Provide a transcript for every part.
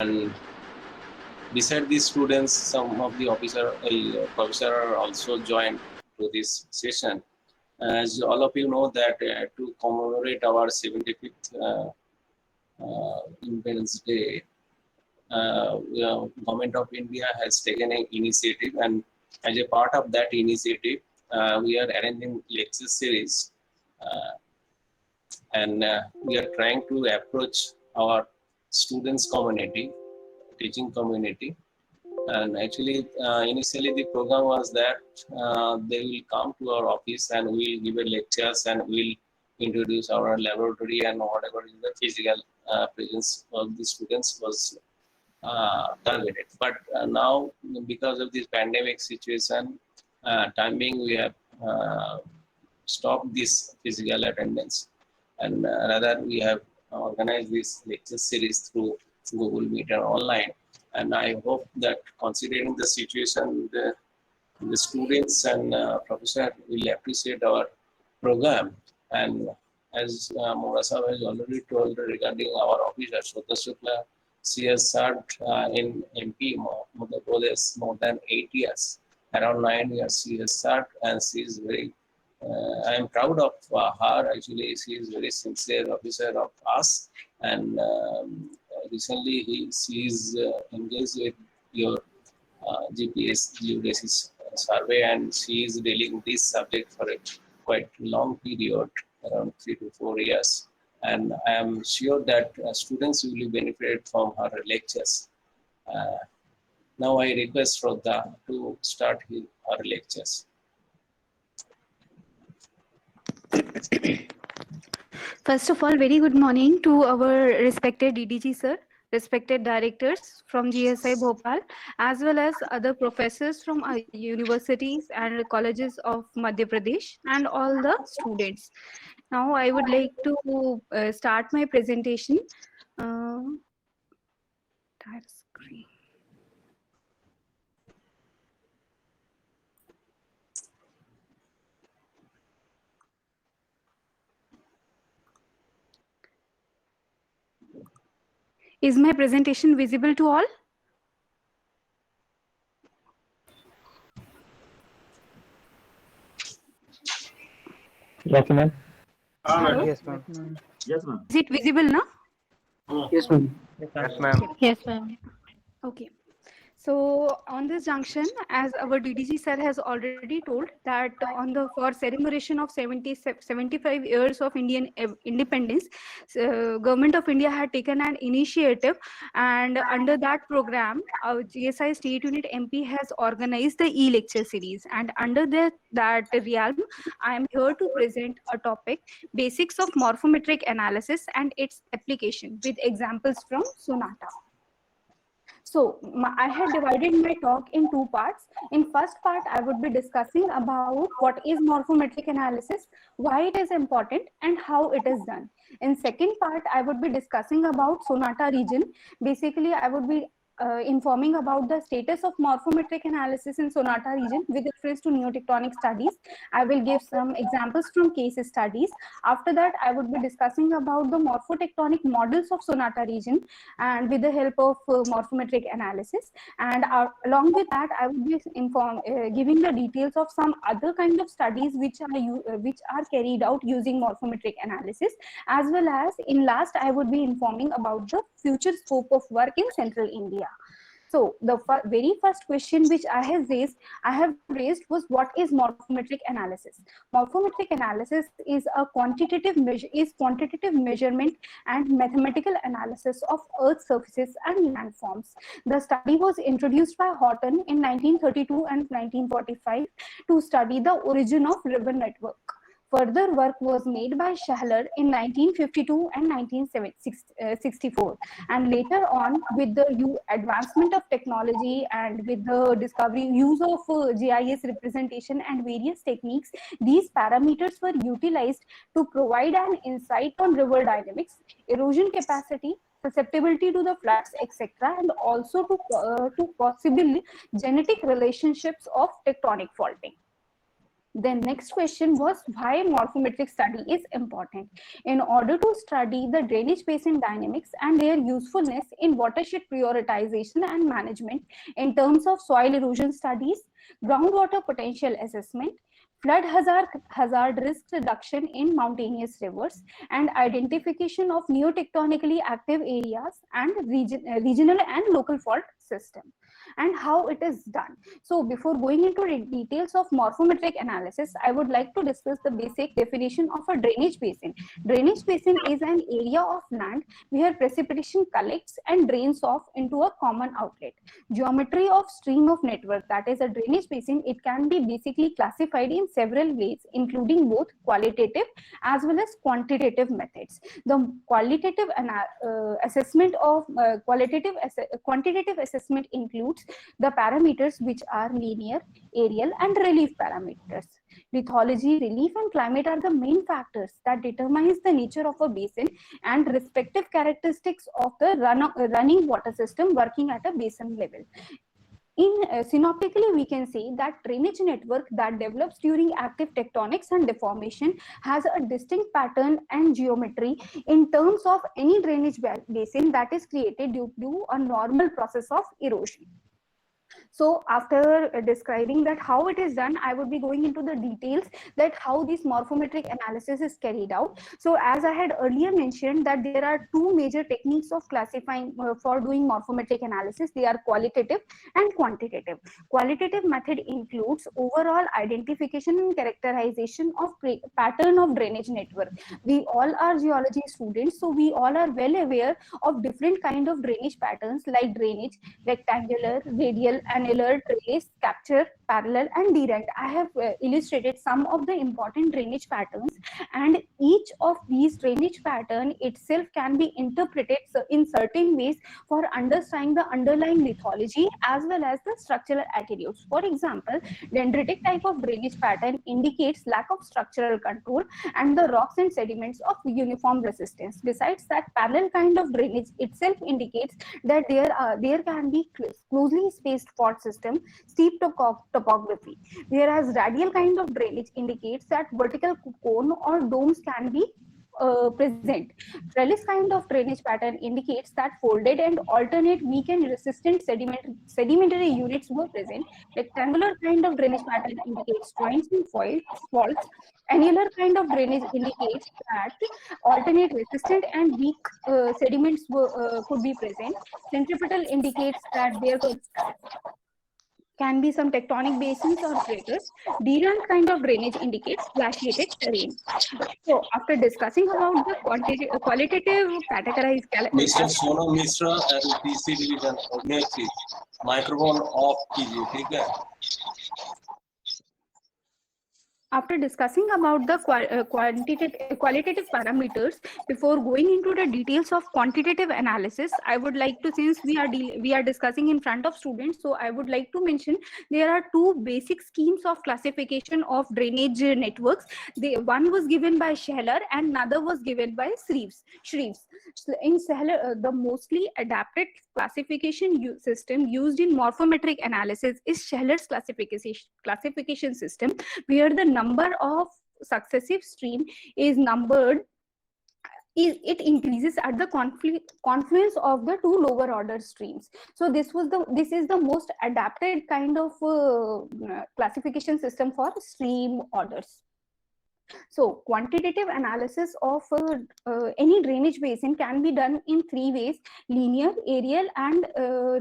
And beside these students, some of the professor are also joined to this session. As all of you know that to commemorate our 75th Independence Day, Government of India has taken an initiative, and as a part of that initiative, we are arranging lecture series, uh, and we are trying to approach our students community, teaching community. And actually, initially the program was that they will come to our office and we'll give a lectures and we'll introduce our laboratory and whatever is the physical presence of the students was targeted. But now, because of this pandemic situation, timing, we have stopped this physical attendance, and rather we have organized this lecture series through Google Meet and online. And I hope that considering the situation, the students and professor will appreciate our program. And as Morasa has already told regarding our officer, Shweta Shukla, she has served in MP Madhya Pradesh more than 8 years. Around 9 years she has served, and she is very. I am proud of her. Actually, she is very sincere officer of us, and recently she is engaged with your GPS geodesic survey, and she is dealing this subject for a quite long period, around 3 to 4 years. And I am sure that students will be benefited from her lectures. Uh, Now I request Shraddha to start her lectures. First of all, very good morning to our respected DDG sir, respected directors from GSI Bhopal, as well as other professors from our universities and colleges of Madhya Pradesh, and all the students. Now, I would like to start my presentation. Entire screen. Is my presentation visible to all? Yes, ma'am. Hello? Yes, ma'am. Yes, ma'am. Is it visible now? Yes, ma'am. Yes, ma'am. Yes, ma'am. Okay. So on this junction, as our DDG sir has already told that on the for celebration of 75 years of Indian independence, Government of India had taken an initiative, and under that program, our GSI State Unit MP has organized the e-lecture series. And under that realm, I am here to present a topic, basics of morphometric analysis and its application with examples from Sonata. So I had divided my talk in two parts. In first part, I would be discussing about what is morphometric analysis, why it is important, and how it is done. In second part, I would be discussing about Sonata region. Basically, I would be informing about the status of morphometric analysis in Sonata region with reference to neotectonic studies. I will give some examples from case studies. After that, I would be discussing about the morphotectonic models of Sonata region and with the help of morphometric analysis. And along with that, I would be giving the details of some other kind of studies which are carried out using morphometric analysis, as well as in last I would be informing about the future scope of work in Central India. So the very first question which I have raised was, what is morphometric analysis? Morphometric analysis is a quantitative measurement and mathematical analysis of Earth's surfaces and landforms. The study was introduced by Horton in 1932 and 1945 to study the origin of river network. Further work was made by Shahlar in 1952 and 1964. And later on, with the advancement of technology and with the use of GIS representation and various techniques, these parameters were utilized to provide an insight on river dynamics, erosion capacity, susceptibility to the floods, etc., and also to possible genetic relationships of tectonic faulting. Then next question was why morphometric study is important. In order to study the drainage basin dynamics and their usefulness in watershed prioritization and management in terms of soil erosion studies, groundwater potential assessment, flood hazard risk reduction in mountainous rivers, and identification of neotectonically active areas and regional and local fault system, and how it is done. So before going into the details of morphometric analysis, I would like to discuss the basic definition of a drainage basin. Drainage basin is an area of land where precipitation collects and drains off into a common outlet. Geometry of stream of network, that is a drainage basin, it can be basically classified in several ways, including both qualitative as well as quantitative methods. The qualitative assessment of quantitative assessment includes the parameters which are linear, aerial, and relief parameters. Lithology, relief, and climate are the main factors that determines the nature of a basin and respective characteristics of the running water system working at a basin level. In synoptically, we can say that drainage network that develops during active tectonics and deformation has a distinct pattern and geometry in terms of any drainage basin that is created due to a normal process of erosion. So after describing that how it is done, I would be going into the details that how this morphometric analysis is carried out. So as I had earlier mentioned that there are two major techniques of classifying for doing morphometric analysis. They are qualitative and quantitative. Qualitative method includes overall identification and characterization of pattern of drainage network. We all are geology students, so we all are well aware of different kind of drainage patterns like drainage, rectangular, radial, annular, trace, capture, parallel, and direct. I have illustrated some of the important drainage patterns, and each of these drainage pattern itself can be interpreted in certain ways for understanding the underlying lithology as well as the structural attributes. For example, dendritic type of drainage pattern indicates lack of structural control and the rocks and sediments of uniform resistance. Besides that, parallel kind of drainage itself indicates that there can be closely spaced fault system, steep topography, whereas radial kind of drainage indicates that vertical cone or domes can be present. Trellis kind of drainage pattern indicates that folded and alternate weak and resistant sedimentary units were present. Rectangular kind of drainage pattern indicates joints and faults. Annular kind of drainage indicates that alternate resistant and weak sediments could be present. Centripetal indicates that there can be some tectonic basins or craters. Derand kind of drainage indicates glaciated terrain. So after discussing about the qualitative categorized Mr. Sonam Mishra and PC division में please microphone off कीजिए, ठीक है? After discussing about the qualitative parameters, before going into the details of quantitative analysis, I would like to, since we are discussing in front of students, so I would like to mention there are two basic schemes of classification of drainage networks. One was given by Scheller and another was given by Shreves. In Scheller, the mostly adapted classification system used in morphometric analysis is Scheller's classification system, where the number of successive stream is numbered. It increases at the confluence of the two lower order streams. So this is the most adapted kind of classification system for stream orders. So quantitative analysis of any drainage basin can be done in three ways: linear, aerial, and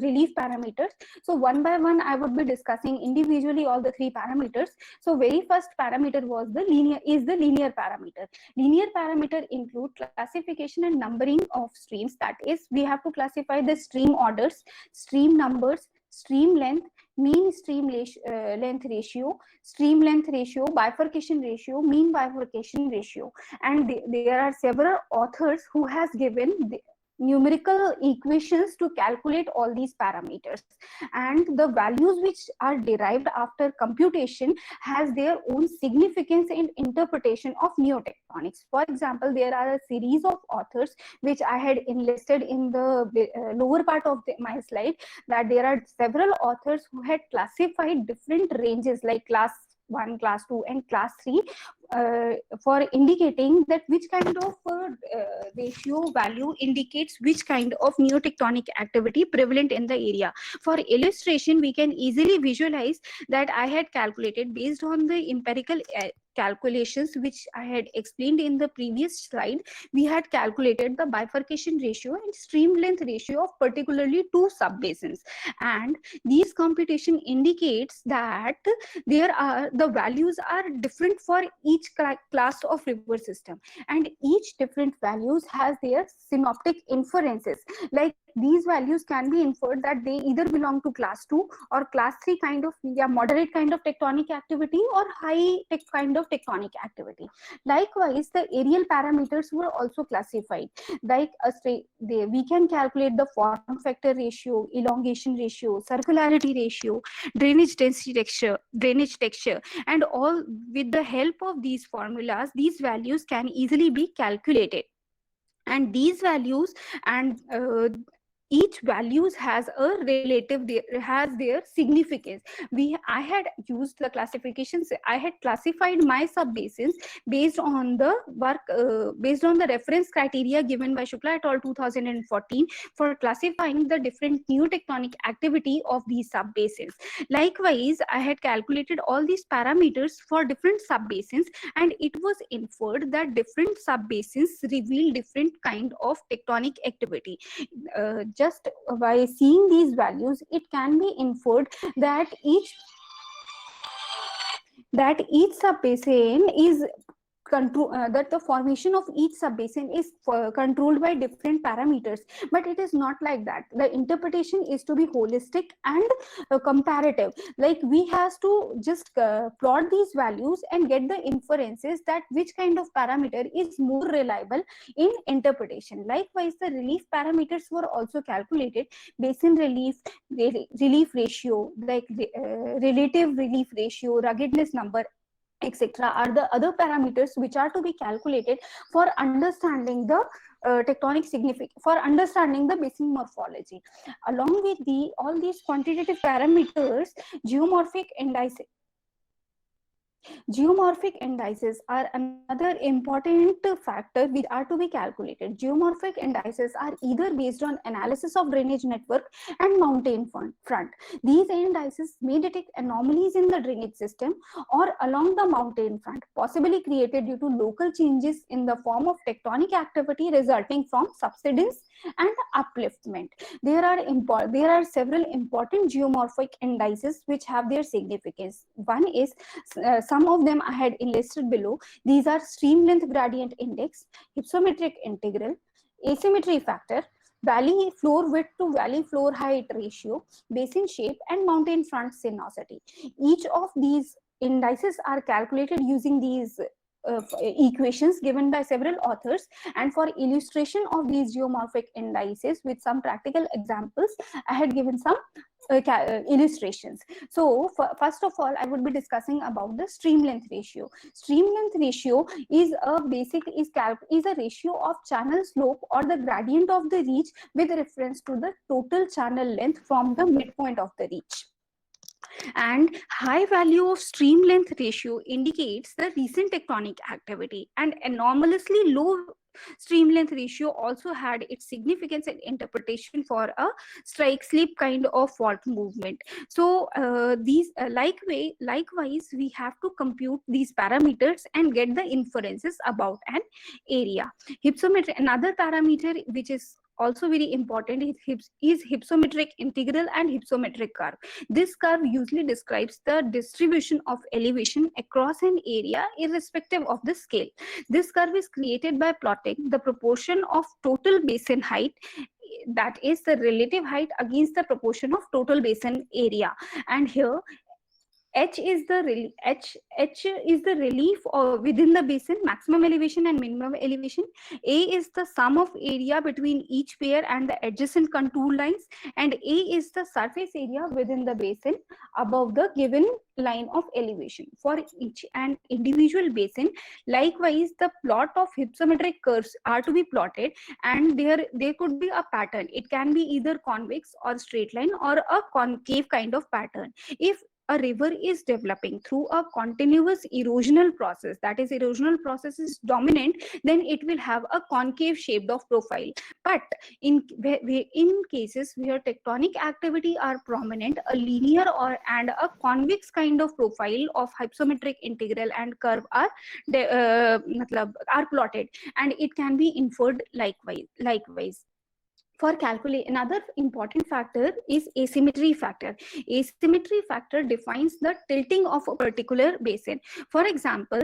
relief parameters. So one by one I would be discussing individually all the three parameters. So very first parameter was the linear parameter. Linear parameter include classification and numbering of streams. That is, we have to classify the stream orders, stream numbers, stream length, mean stream length ratio, stream length ratio, bifurcation ratio, mean bifurcation ratio. And there are several authors who has given the numerical equations to calculate all these parameters, and the values which are derived after computation has their own significance in interpretation of neotectonics. For example, there are a series of authors which I had enlisted in the lower part of my slide, that there are several authors who had classified different ranges like class 1, class 2, and class 3 for indicating that which kind of ratio value indicates which kind of neotectonic activity prevalent in the area. For illustration, we can easily visualize that I had calculated based on the empirical calculations which I had explained in the previous slide. We had calculated the bifurcation ratio and stream length ratio of particularly 2 subbasins, and these computation indicates that the values are different for each class of river system, and each different values has their synoptic inferences. Like these values can be inferred that they either belong to class 2 or class 3 kind of moderate kind of tectonic activity or high kind of tectonic activity. Likewise, the aerial parameters were also classified. Like we can calculate the form factor ratio, elongation ratio, circularity ratio, drainage density drainage texture, and all with the help of these formulas, these values can easily be calculated. And these values and each values has a relative, has their significance. I had used the classifications, I had classified my subbasins based on the work based on the reference criteria given by Shukla et al 2014 for classifying the different neotectonic activity of these subbasins. Likewise, I had calculated all these parameters for different subbasins, and it was inferred that different subbasins reveal different kind of tectonic activity. Just by seeing these values, it can be inferred that each subbasin is that the formation of each subbasin is controlled by different parameters, but it is not like that. The interpretation is to be holistic and comparative. Like we has to just plot these values and get the inferences that which kind of parameter is more reliable in interpretation. Likewise, the relief parameters were also calculated. Basin relief, relief ratio, like relative relief ratio, ruggedness number, etc. are the other parameters which are to be calculated for understanding the tectonic significance, for understanding the basin morphology. Along with all these quantitative parameters, geomorphic indices are another important factor which are to be calculated. Geomorphic indices are either based on analysis of drainage network and mountain front. These indices may detect anomalies in the drainage system or along the mountain front, possibly created due to local changes in the form of tectonic activity resulting from subsidence and upliftment. There are several important geomorphic indices which have their significance. One is some of them I had enlisted below. These are stream length gradient index, hypsometric integral, asymmetry factor, valley floor width to valley floor height ratio, basin shape, and mountain front sinuosity. Each of these indices are calculated using these equations given by several authors, and for illustration of these geomorphic indices with some practical examples, I had given some illustrations. So first of all, I would be discussing about the stream length ratio. Stream length ratio is a ratio of channel slope or the gradient of the reach with reference to the total channel length from the midpoint of the reach. And high value of stream length ratio indicates the recent tectonic activity, and anomalously low stream length ratio also had its significance in interpretation for a strike slip kind of fault movement. So likewise we have to compute these parameters and get the inferences about an area. Hypsometry, another parameter which is also very important, is hypsometric integral and hypsometric curve. This curve usually describes the distribution of elevation across an area irrespective of the scale. This curve is created by plotting the proportion of total basin height, that is the relative height, against the proportion of total basin area. And here H is the relief within the basin, maximum elevation and minimum elevation. A is the sum of area between each pair and the adjacent contour lines, and A is the surface area within the basin above the given line of elevation for each and individual basin. Likewise, the plot of hypsometric curves are to be plotted, and there could be a pattern. It can be either convex or straight line or a concave kind of pattern. If a river is developing through a continuous erosional process, that is erosional process is dominant, then it will have a concave shaped of profile. But in cases where tectonic activity are prominent, a linear or and a convex kind of profile of hypsometric integral and curve are are plotted, and it can be inferred likewise. For calculate, another important factor is asymmetry factor. Asymmetry factor defines the tilting of a particular basin. For example,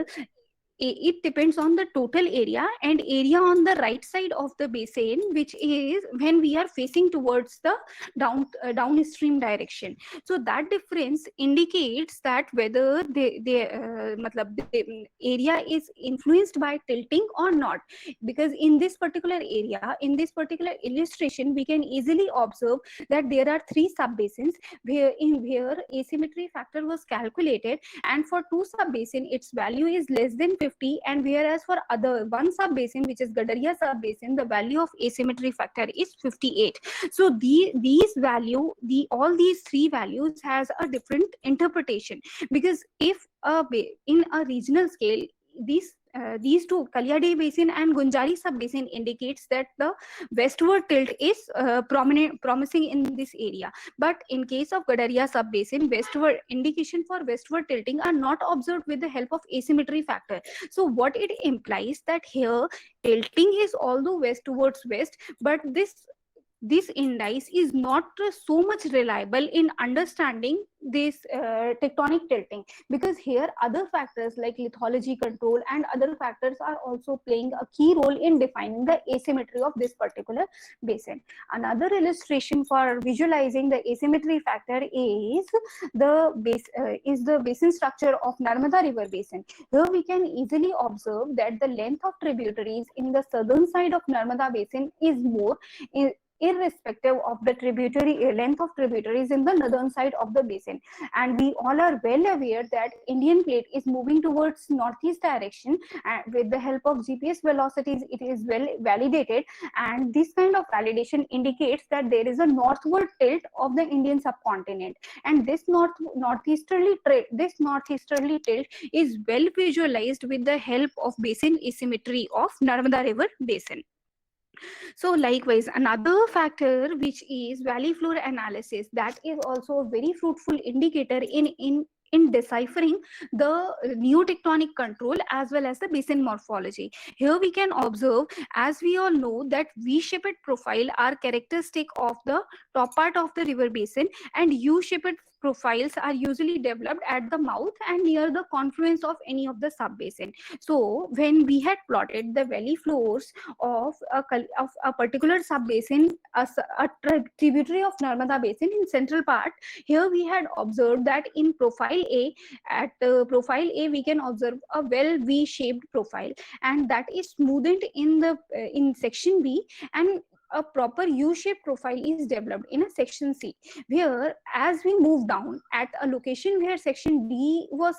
it depends on the total area and area on the right side of the basin, which is when we are facing towards the downstream direction. So that difference indicates that whether the area is influenced by tilting or not, because in this particular area, in this particular illustration, we can easily observe that there are three sub basins where asymmetry factor was calculated, and for two sub basin its value is less than 50, and whereas for other one sub basin, which is Gadaria sub basin, the value of asymmetry factor is 58. So all these three values has a different interpretation, because if in a regional scale, these two, Kalyadi basin and Gunjari sub basin, indicates that the westward tilt is promising in this area. But in case of Gadaria sub basin, westward indication for westward tilting are not observed with the help of asymmetry factor. So what it implies that here tilting is although west towards west, but this indice is not so much reliable in understanding this tectonic tilting, because here other factors like lithology control and other factors are also playing a key role in defining the asymmetry of this particular basin. Another illustration for visualizing the asymmetry factor is the basin structure of Narmada river basin. Here we can easily observe that the length of tributaries in the southern side of Narmada basin is more irrespective of the length of tributaries in the northern side of the basin. And we all are well aware that Indian plate is moving towards northeast direction, and with the help of GPS velocities it is well validated, and this kind of validation indicates that there is a northward tilt of the Indian subcontinent, and this northeasterly tilt is well visualized with the help of basin asymmetry of Narmada river basin. So likewise, another factor which is valley floor analysis, that is also a very fruitful indicator in deciphering the neotectonic control as well as the basin morphology. Here we can observe, as we all know, that V-shaped profile are characteristic of the top part of the river basin, and U-shaped profiles are usually developed at the mouth and near the confluence of any of the sub-basin. So when we had plotted the valley floors of a particular sub-basin, a tributary of Narmada basin in central part, here we had observed that in profile A, we can observe a well V-shaped profile, and that is smoothened in section B, and a proper U-shaped profile is developed in a section C, where as we move down at a location where section D was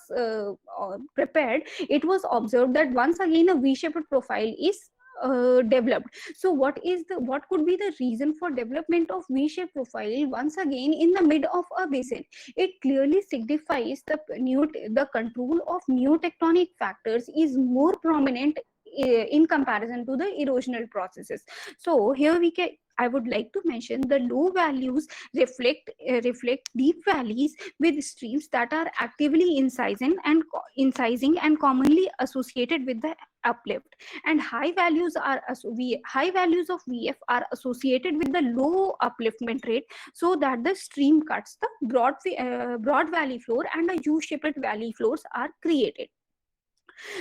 prepared, it was observed that once again a V-shaped profile is developed. So what could be the reason for development of V-shaped profile once again in the mid of a basin? It clearly signifies the control of neotectonic factors is more prominent in comparison to the erosional processes. So here I would like to mention the low values reflect deep valleys with streams that are actively incising and commonly associated with the uplift, and high values of VF are associated with the low upliftment rate, so that the stream cuts the broad valley floor and a U-shaped valley floors are created.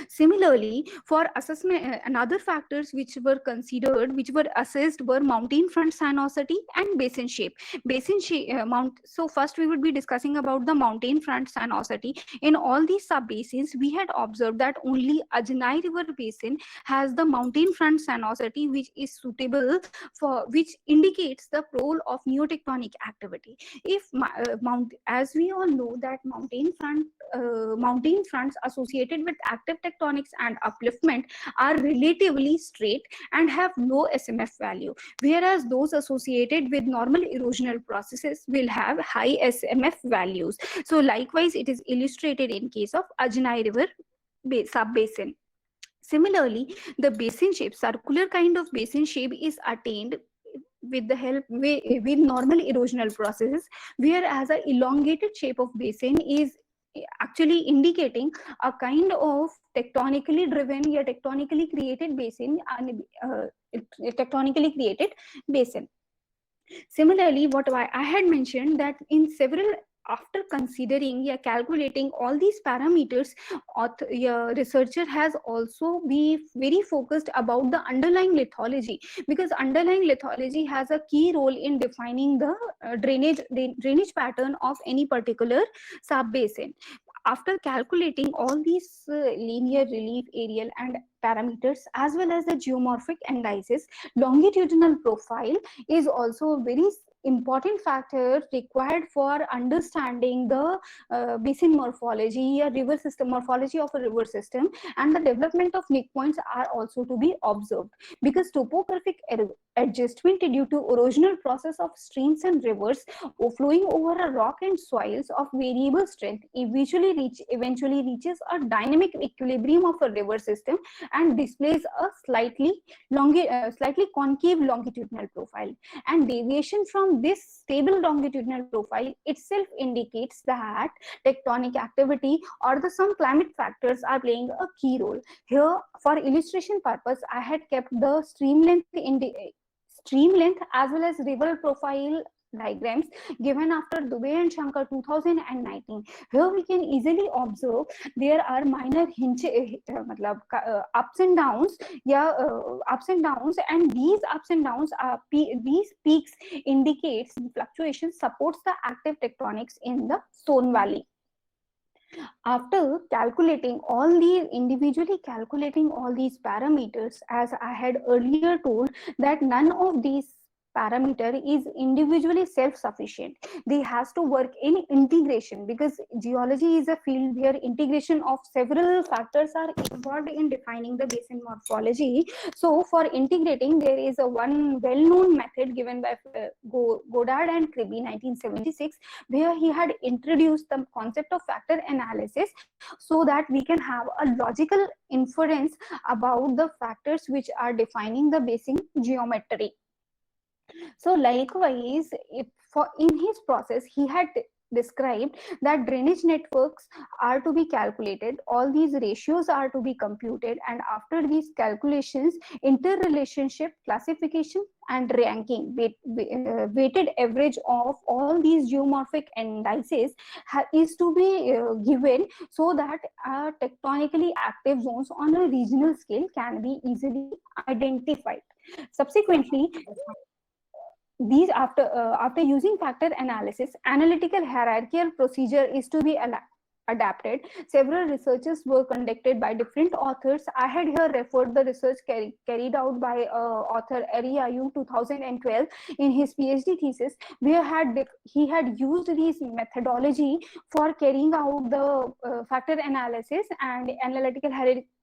Similarly, for assessment, another factors which were considered, which were assessed, were mountain front sinuosity and basin shape. Basin shape, So first we would be discussing about the mountain front sinuosity. In all these sub basins, we had observed that only Ajnai River basin has the mountain front sinuosity, which is suitable for, which indicates the role of neotectonic activity. If as we all know that mountain fronts associated with active tectonics and upliftment are relatively straight and have low SMF value, whereas those associated with normal erosional processes will have high SMF values. So likewise, it is illustrated in case of Ajnai River sub-basin. Similarly, the basin shape, circular kind of basin shape, is attained with the help with normal erosional processes, whereas a elongated shape of basin is actually indicating a kind of tectonically driven or tectonically created basin, tectonically created basin. Similarly, what I had mentioned that in several, after considering calculating all these parameters, researcher has also be very focused about the underlying lithology, because underlying lithology has a key role in defining the drainage pattern of any particular sub basin. After calculating all these linear, relief, aerial and parameters, as well as the geomorphic indices, longitudinal profile is also a very important factor required for understanding the basin morphology, a river system morphology of a river system, and the development of nick points are also to be observed, because topographic adjustment due to erosional process of streams and rivers flowing over a rock and soils of variable strength eventually reaches a dynamic equilibrium of a river system and displays a slightly concave longitudinal profile. And deviation from this stable longitudinal profile itself indicates that tectonic activity or some climate factors are playing a key role. Here, for illustration purpose, I had kept the stream length as well as river profile diagrams given after Dubey and Shankar 2019. Here we can easily observe there are minor ups and downs, and these ups and downs are these peaks indicates fluctuations supports the active tectonics in the Son Valley. After individually calculating all these parameters, as I had earlier told, that none of these parameter is individually self-sufficient. They has to work in integration, because geology is a field where integration of several factors are involved in defining the basin morphology. So for integrating, there is a one well-known method given by Goddard and Kribbe 1976, where he had introduced the concept of factor analysis so that we can have a logical inference about the factors which are defining the basin geometry. So likewise, in his process, he had described that drainage networks are to be calculated, all these ratios are to be computed, and after these calculations, interrelationship, classification and ranking, weighted average of all these geomorphic indices is to be given, so that tectonically active zones on a regional scale can be easily identified. Subsequently, these after using factor analysis, analytical hierarchical procedure is to be adapted. Several researches were conducted by different authors. I had here referred the research carried out by author Ari Ayu 2012 in his PhD thesis, where he had used this methodology for carrying out the factor analysis and analytical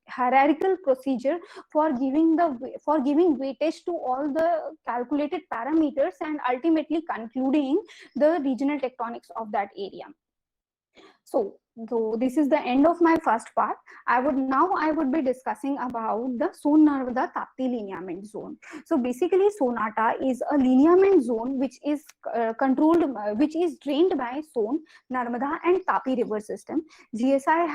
hierarchical procedure for giving weightage to all the calculated parameters and ultimately concluding the regional tectonics of that area. So this is the end of my first part. I would be discussing about the Son Narmada Tapti lineament zone. So basically, Sonata is a lineament zone which is controlled, which is drained by Son, Narmada and Tapi river system. GSI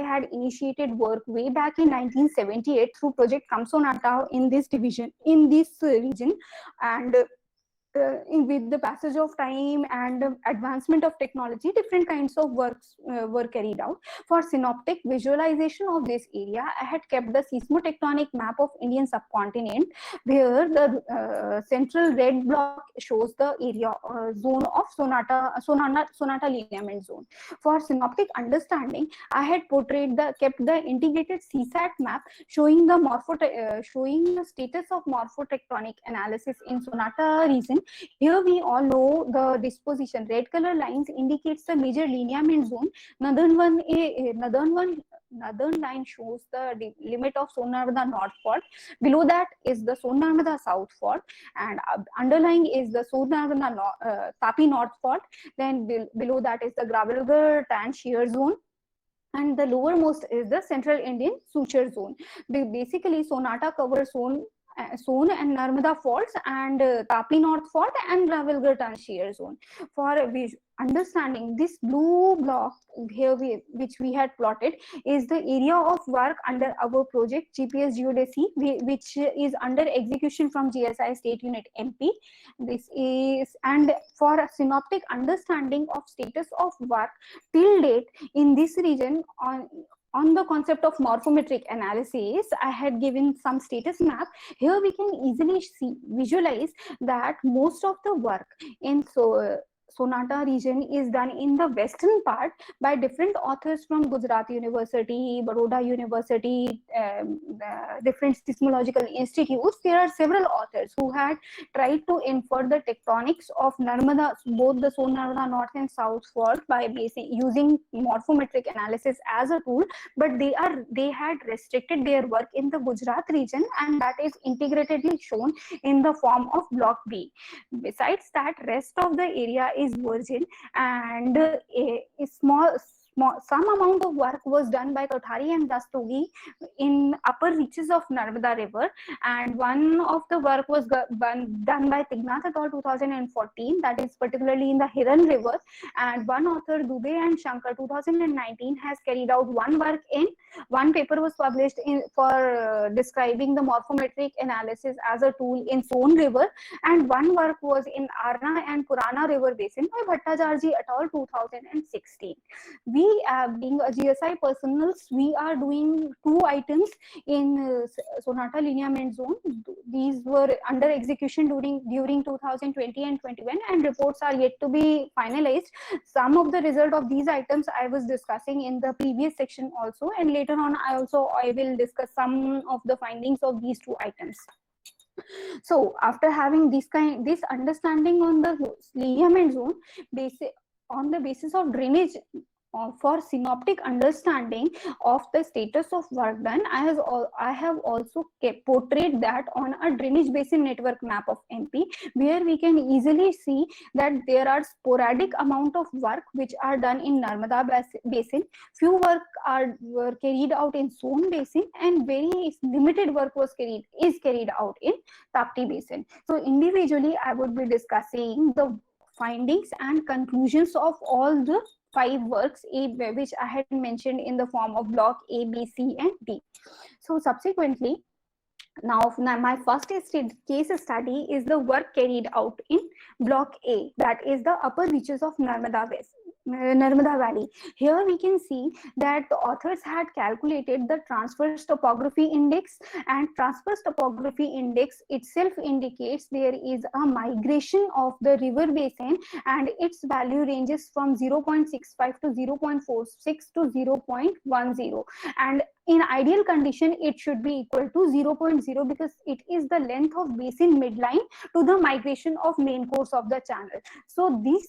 had initiated work way back in 1978 through Project Kamsonata in this region, and with the passage of time and advancement of technology, different kinds of works were carried out. For synoptic visualization of this area, I had kept the seismotectonic map of Indian subcontinent, where the central red block shows the area zone of Sonata lineament zone. For synoptic understanding, I had kept the integrated CSAT map showing the status of morphotectonic analysis in Sonata region. Here we all know the disposition. Red color lines indicates the major lineament zone. Northern line shows the limit of Son Narmada North Fault. Below that is the Son Narmada South Fault, and underlying is the Son Narmada Tapi North Fault. Then below that is the Gravelgar Tan Shear Zone, and the lowermost is the Central Indian Suture Zone. Basically, Sonata covers Son and Narmada faults, and Tapi North Fault and Gravelgar Tan Shear Zone. For understanding this blue block here, which we had plotted, is the area of work under our project GPS Geodesy, which is under execution from GSI State Unit MP. This is, and for a synoptic understanding of status of work till date in this region on the concept of morphometric analysis, I had given some status map. Here we can easily visualize that most of the work in Sonata region is done in the western part by different authors from Gujarat University, Baroda University, different seismological institutes. There are several authors who had tried to infer the tectonics of Narmada, both the Son Narmada North and South Fault, by using morphometric analysis as a tool, but they had restricted their work in the Gujarat region, and that is integratedly shown in the form of block B. Besides that, rest of the area is virgin, and some amount of work was done by Kothari and Dastogi in upper reaches of Narmada River, and one of the work was done by Tignath et al. 2014, that is particularly in the Hiran River, and one author, Dubey and Shankar, 2019, has carried out one paper was published for describing the morphometric analysis as a tool in Son River, and one work was in Arna and Purana River Basin by Bhattacharjee et al. 2016. We, being a GSI personals, we are doing 2 items in Sonata lineament zone. These were under execution during 2020 and 21, and reports are yet to be finalized. Some of the result of these items I was discussing in the previous section also, and later on I will discuss some of the findings of these 2 items. So after having this understanding on the lineament zone, on the basis of drainage, for synoptic understanding of the status of work done, I have also portrayed that on a drainage basin network map of MP, where we can easily see that there are sporadic amount of work which are done in Narmada basin. Few work were carried out in Son basin, and very limited work is carried out in Tapti basin. So individually, I would be discussing the findings and conclusions of all the 5 works which I had mentioned in the form of block A, B, C, and D. So subsequently, now my first case study is the work carried out in block A, that is the upper reaches of Narmada Valley. Here we can see that the authors had calculated the transverse topography index, and transverse topography index itself indicates there is a migration of the river basin, and its value ranges from 0.65 to 0.46 to 0.10, and in ideal condition it should be equal to 0.0, because it is the length of basin midline to the migration of main course of the channel. So this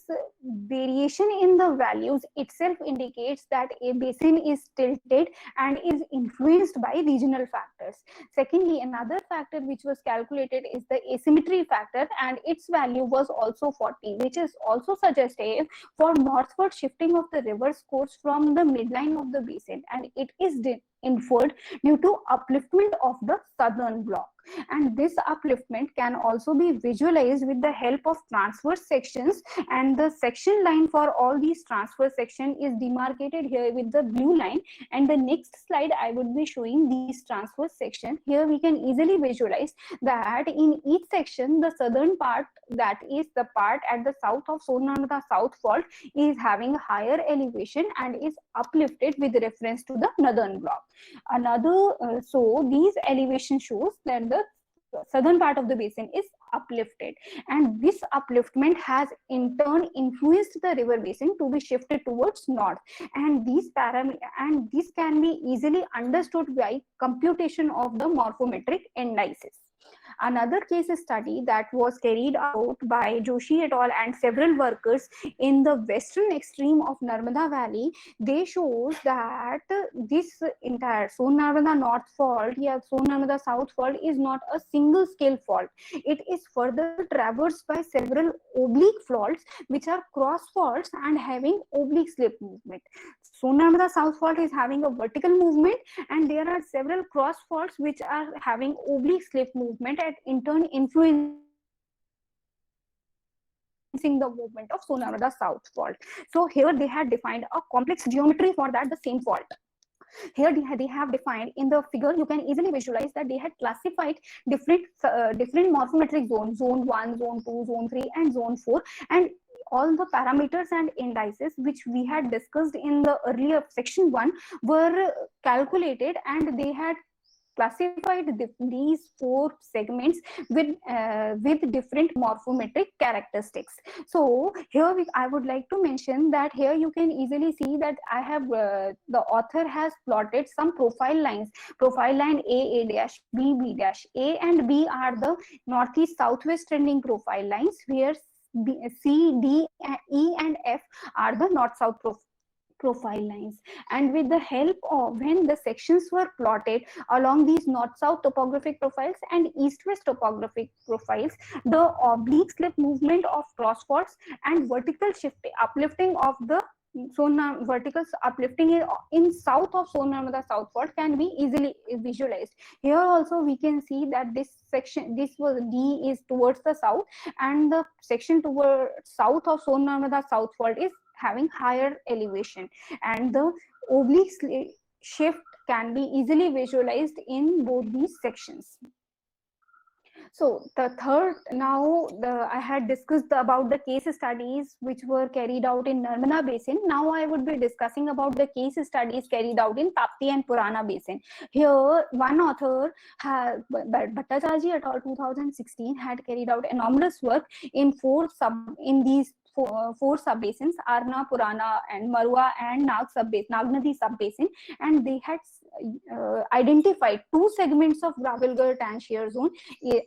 variation in the values itself indicates that a basin is tilted and is influenced by regional factors. Secondly, another factor which was calculated is the asymmetry factor, and its value was also 40, which is also suggestive for northward shifting of the river's course from the midline of the basin, and it is inferred due to upliftment of the southern block. And this upliftment can also be visualized with the help of transverse sections, and the section line for all these transverse section is demarcated here with the blue line. And the next slide I would be showing these transverse section. Here we can easily visualize that in each section the southern part, that is the part at the south of Son Narmada South Fault, is having a higher elevation and is uplifted with reference to the northern block. So these elevation shows that the southern part of the basin is uplifted, and this upliftment has in turn influenced the river basin to be shifted towards north, and this can be easily understood by computation of the morphometric indices. Another case study that was carried out by Joshi et al. And several workers in the western extreme of Narmada Valley, they shows that this entire Son Narmada North Fault, Son Narmada South Fault is not a single scale fault. It is further traversed by several oblique faults which are cross faults and having oblique slip movement. Son Narmada South Fault is having a vertical movement, and there are several cross faults which are having oblique slip movement, and in turn influencing the movement of Son Narmada South Fault. So here they had defined a complex geometry for that the same fault. Here they have defined in the figure, you can easily visualize that they had classified different morphometric zones, zone 1, zone 2, zone 3 and zone 4, and all the parameters and indices which we had discussed in the earlier section 1 were calculated, and they had classified these 4 segments with different morphometric characteristics. So here I would like to mention that here you can easily see that I have the author has plotted some profile lines. Profile line A dash, B dash. A and B are the northeast southwest trending profile lines, where C, D, E and F are the north-south profile lines. And with the help of, when the sections were plotted along these north-south topographic profiles and east-west topographic profiles, the oblique slip movement of cross faults and vertical uplifting of the vertical uplifting in south of Son Narmada South Fault can be easily visualized. Here also we can see that this section, D is towards the south, and the section towards south of Son Narmada South Fault is having higher elevation, and the oblique shift can be easily visualized in both these sections. So the third, I had discussed about the case studies which were carried out in Narmada Basin. Now I would be discussing about the case studies carried out in Tapti and Purana Basin. Here one author, Bhattacharjee et al. 2016 had carried out enormous work in these four sub-basins, Arna, Purana and Marwa and Nag-Nadi sub-basin, and they had identified 2 segments of Gravelgar tan shear zone,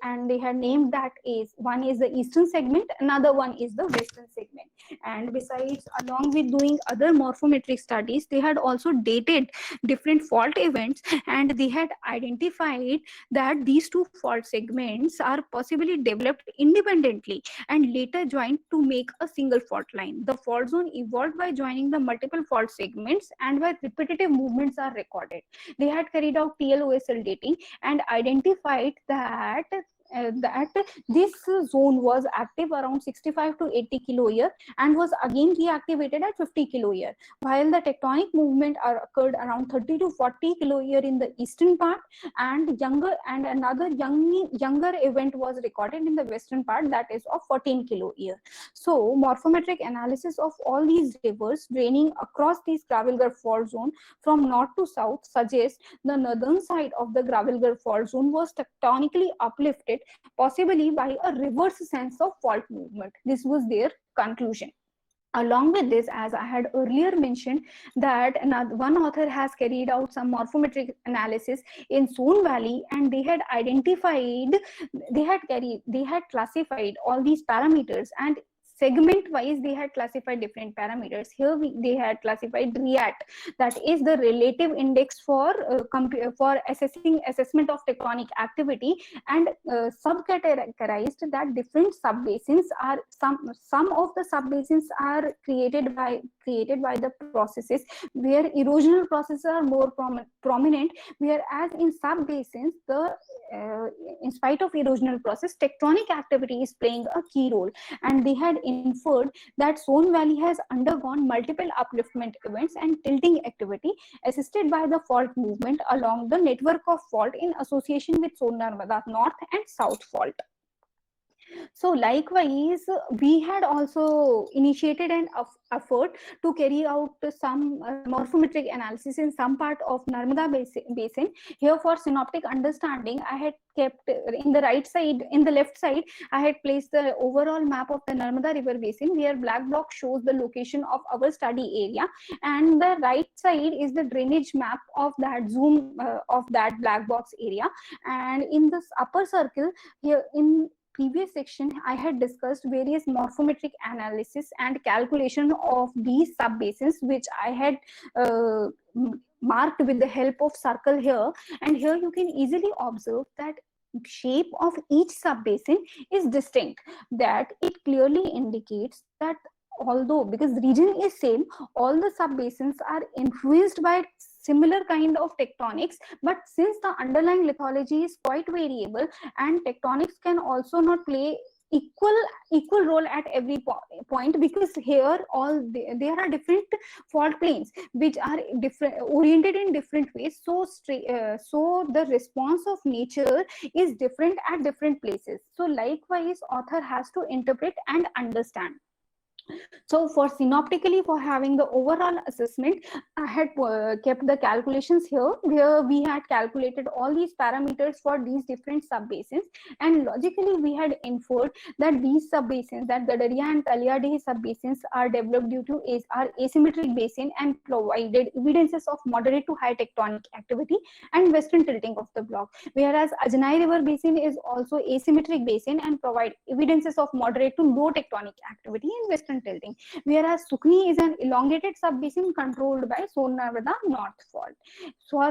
and they had named that is, one is the eastern segment, another one is the western segment. And besides, along with doing other morphometric studies, they had also dated different fault events, and they had identified that these 2 fault segments are possibly developed independently and later joined to make a single fault line. The fault zone evolved by joining the multiple fault segments, and where repetitive movements are recorded. They had carried out TLOSL dating and identified that this zone was active around 65 to 80 kilo year and was again reactivated at 50 kilo year, while the tectonic movement occurred around 30 to 40 kilo year in the eastern part, and another younger event was recorded in the western part, that is of 14 kilo year. So morphometric analysis of all these rivers draining across these Gravelgar fault zone from north to south suggests the northern side of the Gravelgar fault zone was tectonically uplifted, possibly by a reverse sense of fault movement. This was their conclusion. Along with this, as I had earlier mentioned, that one author has carried out some morphometric analysis in Son Valley, and they had identified, they had classified all these parameters and segment wise they had classified different parameters. Here they had classified REAT, that is the relative index for assessment of tectonic activity, and subcategorized that different subbasins are some of the subbasins are created by the processes where erosional processes are more prominent, whereas in subbasins the in spite of erosional process, tectonic activity is playing a key role. And they had inferred that Son Valley has undergone multiple upliftment events and tilting activity assisted by the fault movement along the network of fault in association with Son Narmada North and South fault. So likewise, we had also initiated an effort to carry out some morphometric analysis in some part of Narmada basin. Here for synoptic understanding, I had kept in the right side, in the left side, I had placed the overall map of the Narmada river basin, where black block shows the location of our study area, and the right side is the drainage map of that zoom of that black box area. And in this upper circle here, in previous section, I had discussed various morphometric analysis and calculation of these subbasins, which I had marked with the help of circle here. And here you can easily observe that shape of each subbasin is distinct, that it clearly indicates that although, because the region is same, all the subbasins are influenced by similar kind of tectonics, but since the underlying lithology is quite variable and tectonics can also not play equal role at every point, because here there are different fault planes which are different, oriented in different ways, so so the response of nature is different at different places. So likewise, author has to interpret and understand. So for synoptically, for having the overall assessment, I had kept the calculations here, where we had calculated all these parameters for these different subbasins, and logically we had inferred that these subbasins, that Gadaria and Taliadehi subbasins, are developed due to asymmetric basin and provided evidences of moderate to high tectonic activity and western tilting of the block, whereas Ajnai River basin is also asymmetric basin and provide evidences of moderate to low tectonic activity and western tilting, whereas Sukni is an elongated subbasin controlled by Son Narmada North fault. So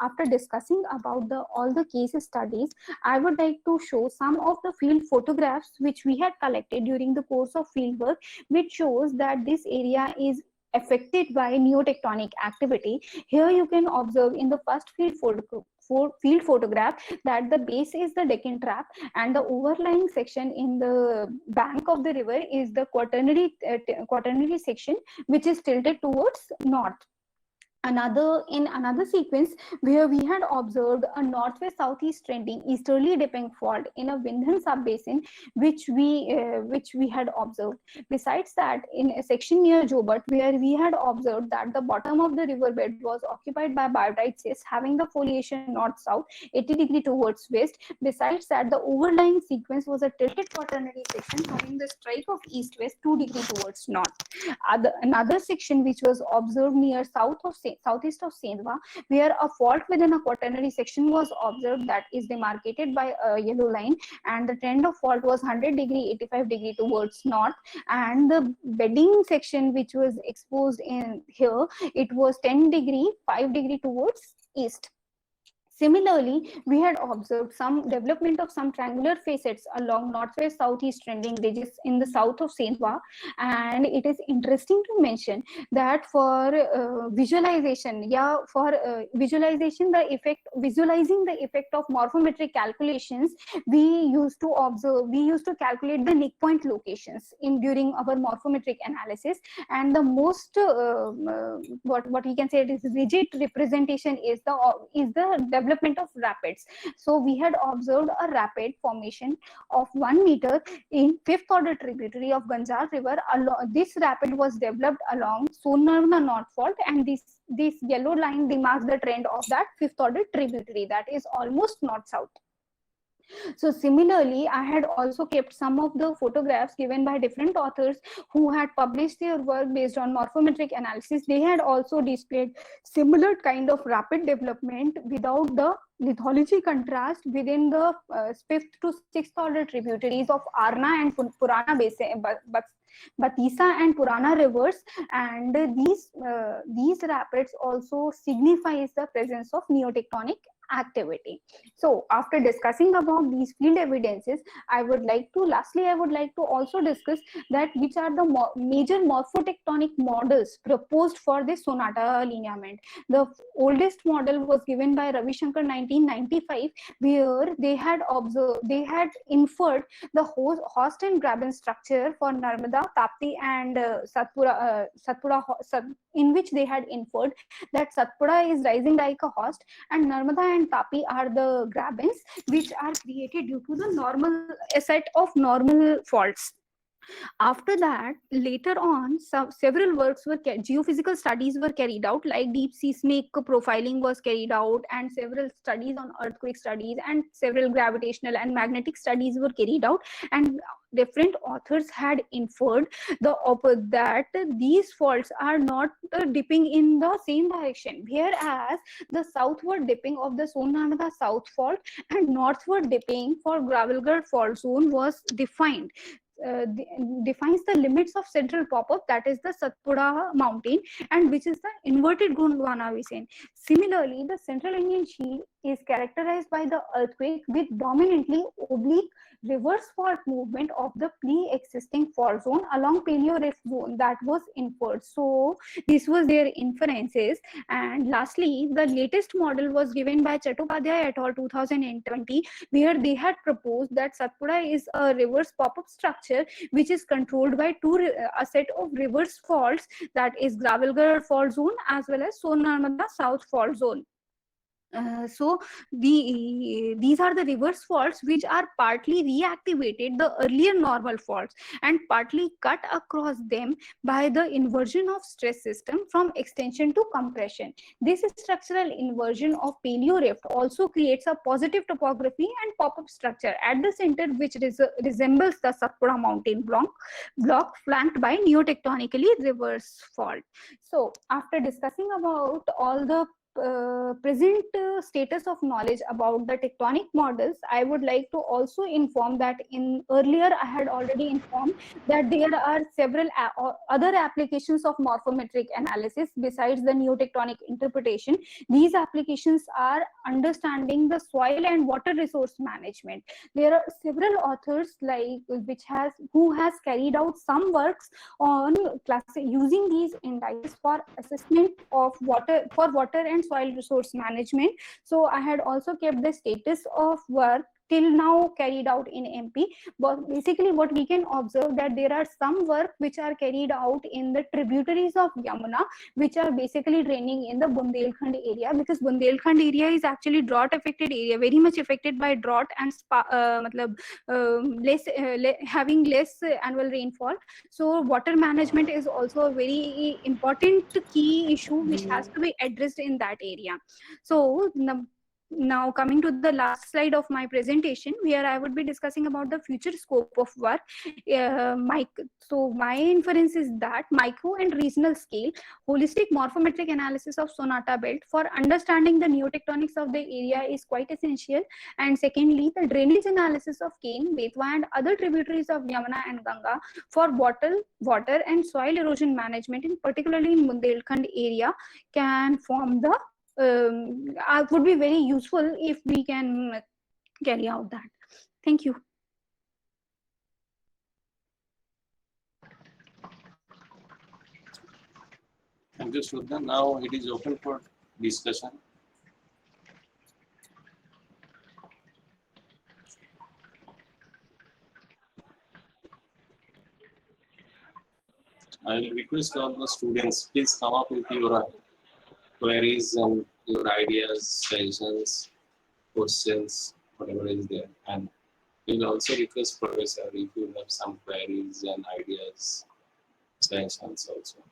after discussing about all the case studies, I would like to show some of the field photographs which we had collected during the course of field work, which shows that this area is affected by neotectonic activity. Here you can observe in the first field photograph that the base is the Deccan Trap, and the overlying section in the bank of the river is the quaternary section, which is tilted towards north. In another sequence, where we had observed a northwest southeast trending easterly dipping fault in a Vindhan subbasin, which we had observed. Besides that, in a section near Jobat, where we had observed that the bottom of the riverbed was occupied by biotite cysts having the foliation north-south, 80 degree towards west. Besides that, the overlying sequence was a tilted quaternary section having the strike of east-west 2 degree towards north. Another section which was observed near southeast of Sendwa, where a fault within a quaternary section was observed, that is demarcated by a yellow line, and the trend of fault was 100 degree 85 degree towards north, and the bedding section which was exposed in here, it was 10 degree 5 degree towards east. Similarly, we had observed some development of some triangular facets along northwest southeast trending ridges in the south of Sendwa, and it is interesting to mention that for visualizing the effect of morphometric calculations, we used to calculate the nick point locations during our morphometric analysis, and the most what we can say it is rigid representation is the development of rapids. So we had observed a rapid formation of 1 meter in fifth order tributary of Ganjar River. This rapid was developed along Son Narmada North Fault, and this yellow line demarks the trend of that fifth order tributary, that is almost north-south. So similarly, I had also kept some of the photographs given by different authors who had published their work based on morphometric analysis. They had also displayed similar kind of rapid development without the lithology contrast within the 5th to 6th order tributaries of Arna and Purana basin, Batisa and Purana rivers, and these rapids also signifies the presence of neotectonic activity. So after discussing about these field evidences, lastly I would like to also discuss that which are the major morphotectonic models proposed for this Sonata lineament. The oldest model was given by Ravi Shankar 1995, where they had inferred the host and graben structure for Narmada, Tapti and Satpura, in which they had inferred that Satpura is rising like a host and Narmada and Tapi are the grabens which are created due to the a set of normal faults. After that, later on, several works were geophysical studies were carried out, like deep seismic profiling was carried out, and several studies on earthquake studies and several gravitational and magnetic studies were carried out, and different authors had inferred that these faults are not dipping in the same direction, whereas the southward dipping of the Son-Narmada South Fault and northward dipping for Gravelgarh Fault Zone was defined. Defines the limits of central pop-up, that is the Satpura mountain, and which is the inverted Gondwana basin. Similarly, the central Indian shield is characterized by the earthquake with dominantly oblique reverse fault movement of the pre-existing fault zone along paleo-rift zone that was inferred. So this was their inferences. And lastly, the latest model was given by Chattopadhyay et al. 2020, where they had proposed that Satpura is a reverse pop-up structure which is controlled by a set of reverse faults, that is Gravelgarh fault zone as well as Son-Narmada South fault zone. So these are the reverse faults which are partly reactivated the earlier normal faults and partly cut across them by the inversion of stress system from extension to compression. This structural inversion of paleo rift also creates a positive topography and pop-up structure at the center, which resembles the Satpura mountain block flanked by neotectonically reverse fault. So after discussing about all the present status of knowledge about the tectonic models, I would like to also inform that earlier I had already informed that there are several other applications of morphometric analysis besides the neotectonic interpretation. These applications are understanding the soil and water resource management. There are several authors who has carried out some works on using these indices for assessment of water and soil resource management. So I had also kept the status of work till now carried out in MP. But basically what we can observe that there are some work which are carried out in the tributaries of Yamuna, which are basically draining in the Bundelkhand area, because Bundelkhand area is actually drought affected area, very much affected by drought and having less annual rainfall. So water management is also a very important key issue which has to be addressed in that area. So now coming to the last slide of my presentation, where I would be discussing about the future scope of work. So my inference is that micro and regional scale holistic morphometric analysis of Sonata belt for understanding the neotectonics of the area is quite essential. And secondly, the drainage analysis of Ken, Betwa and other tributaries of Yamuna and Ganga for water and soil erosion management, in particularly in Bundelkhand area, can form the would be very useful if we can carry out that. Thank you. Thank you, Shraddha. Now it is open for discussion. I will request all the students, please come up with your queries and your ideas, suggestions, questions, whatever is there. And we will also request Professor if you have some queries and ideas, suggestions also.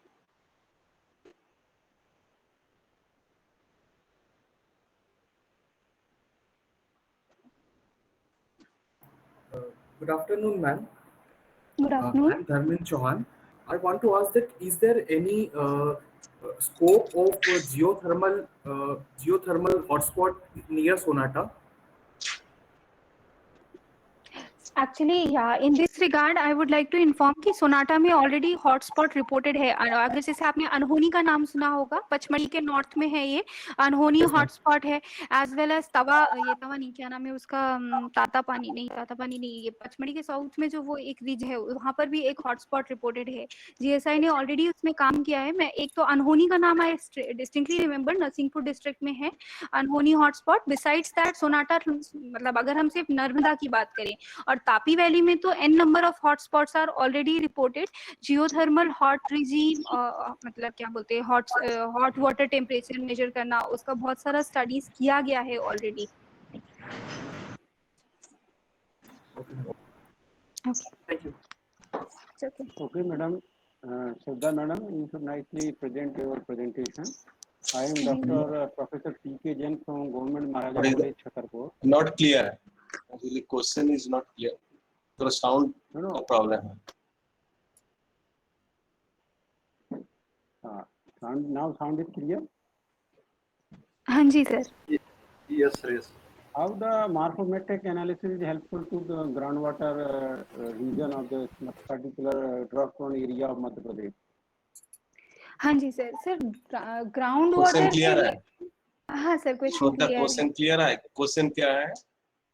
Good afternoon, ma'am. Good afternoon. I'm Dharmin Chauhan. I want to ask that is there any scope of geothermal hotspot near Sonata? Actually, yeah, in this regard, I would like to inform कि Sonata में already hotspot reported है। अगर जैसे आपने अनहोनी का नाम सुना होगा, पचमढ़ी के नॉर्थ में है ये अनहोनी हॉटस्पॉट है, एज वेल एज तवा, ये तवा नहीं, क्या नाम है उसका, ताता पानी नहीं, ये पचमढ़ी के साउथ में जो वो एक रिज है, वहाँ पर भी एक हॉटस्पॉट रिपोर्टेड है। जीएसआई ने ऑलरेडी उसमें काम किया है। मैं एक तो अनहोनी का नाम आई डिस्टिंक्टली रिमेम्बर, नरसिंहपुर डिस्ट्रिक्ट में है अनहोनी हॉटस्पॉट। बिसाइड्स दैट सोनाटा, मतलब अगर हम सिर्फ नर्मदा की बात करें, और तापी वैली में तो n number of hotspots are already reported. Geothermal hot regime, मतलब क्या बोलते हैं, हॉट वाटर टेम्परेचर मेजर करना, उसका बहुत सारा स्टडीज किया गया है already. Thank you. Okay, madam. Shraddha madam, you should nicely present your presentation. I am Dr. Professor P.K. Jain from Government Maharaja College, Chhatarpur. Not clear. The question is not clear. The sound No. problem. Sound is clear. हाँ जी sir. Yes, sir. Yes. How the morphometric analysis is helpful to the groundwater region of the particular drought-prone area of Madhya Pradesh? हाँ जी sir. Sir ground question water clear है? हाँ sir, question Shraddha, clear है। Question clear है? Question क्या है?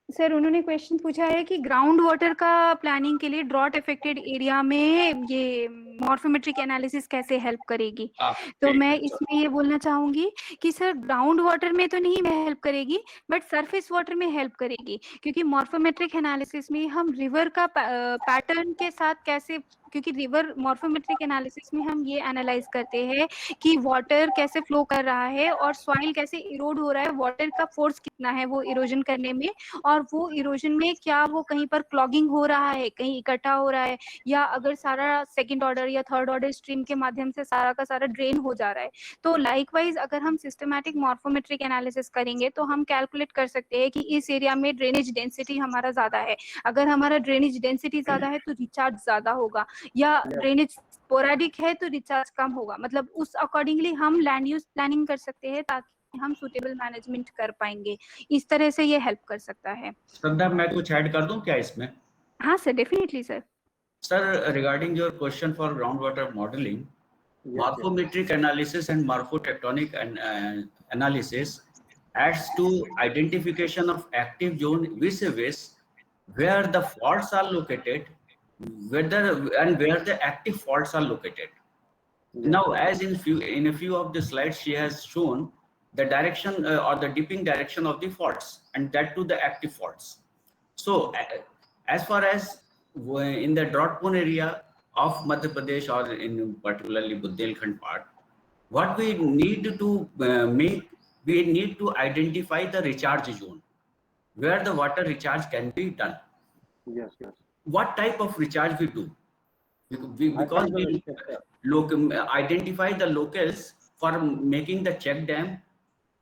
Sir उन्होंने question पूछा है कि ग्राउंड वाटर का प्लानिंग के लिए ड्रॉट अफेक्टेड एरिया में ये मॉर्फोमेट्रिक एनालिसिस कैसे हेल्प करेगी। तो मैं इसमें ये बोलना चाहूंगी कि सर ग्राउंड वाटर में तो नहीं हेल्प करेगी, बट सरफेस वाटर में हेल्प करेगी, क्योंकि मॉर्फोमेट्रिक एनालिसिस में हम रिवर का पैटर्न के साथ कैसे, क्योंकि रिवर मॉर्फोमेट्रिक एनालिसिस में हम ये एनालाइज करते हैं कि वाटर कैसे फ्लो कर रहा है और सॉइल कैसे इरोड हो रहा है, वाटर का फोर्स कितना है वो इरोजन करने में, और वो इरोजन में क्या वो कहीं पर क्लॉगिंग हो रहा है, कहीं इकट्ठा हो रहा है, या अगर सारा सेकंड ऑर्डर या थर्ड ऑर्डर स्ट्रीम के माध्यम से सारा का सारा ड्रेन हो जा रहा है। तो लाइकवाइज अगर हम सिस्टमैटिक मॉर्फोमेट्रिक एनालिसिस करेंगे तो हम कैलकुलेट कर सकते हैं कि इस एरिया में ड्रेनेज डेंसिटी हमारा ज्यादा है। अगर हमारा ड्रेनेज डेंसिटी ज्यादा है तो रिचार्ज ज्यादा होगा, या ड्रेनेज स्पोरेडिक है तो रिचार्ज कम होगा। मतलब उस अकॉर्डिंगली हम लैंड यूज प्लानिंग कर सकते हैं ताकि हम सुटेबल मैनेजमेंट कर पाएंगे। इस तरह से ये हेल्प कर सकता है। श्रद्धा, मैं कुछ ऐड कर दूं क्या इसमें? हाँ sir, definitely sir. Sir, regarding your question for groundwater modeling, morphometric analysis and morphotectonic analysis adds to identification of active zone vis-a-vis where the faults are located, where the active faults are located. Now, as in a few of the slides, she has shown the direction or the dipping direction of the faults, and that to the active faults. So, as far as in the drought-prone area of Madhya Pradesh, or in particularly Bundelkhand part, what we need to we need to identify the recharge zone where the water recharge can be done. Yes. What type of recharge we do? Because we identify the locales for making the check dam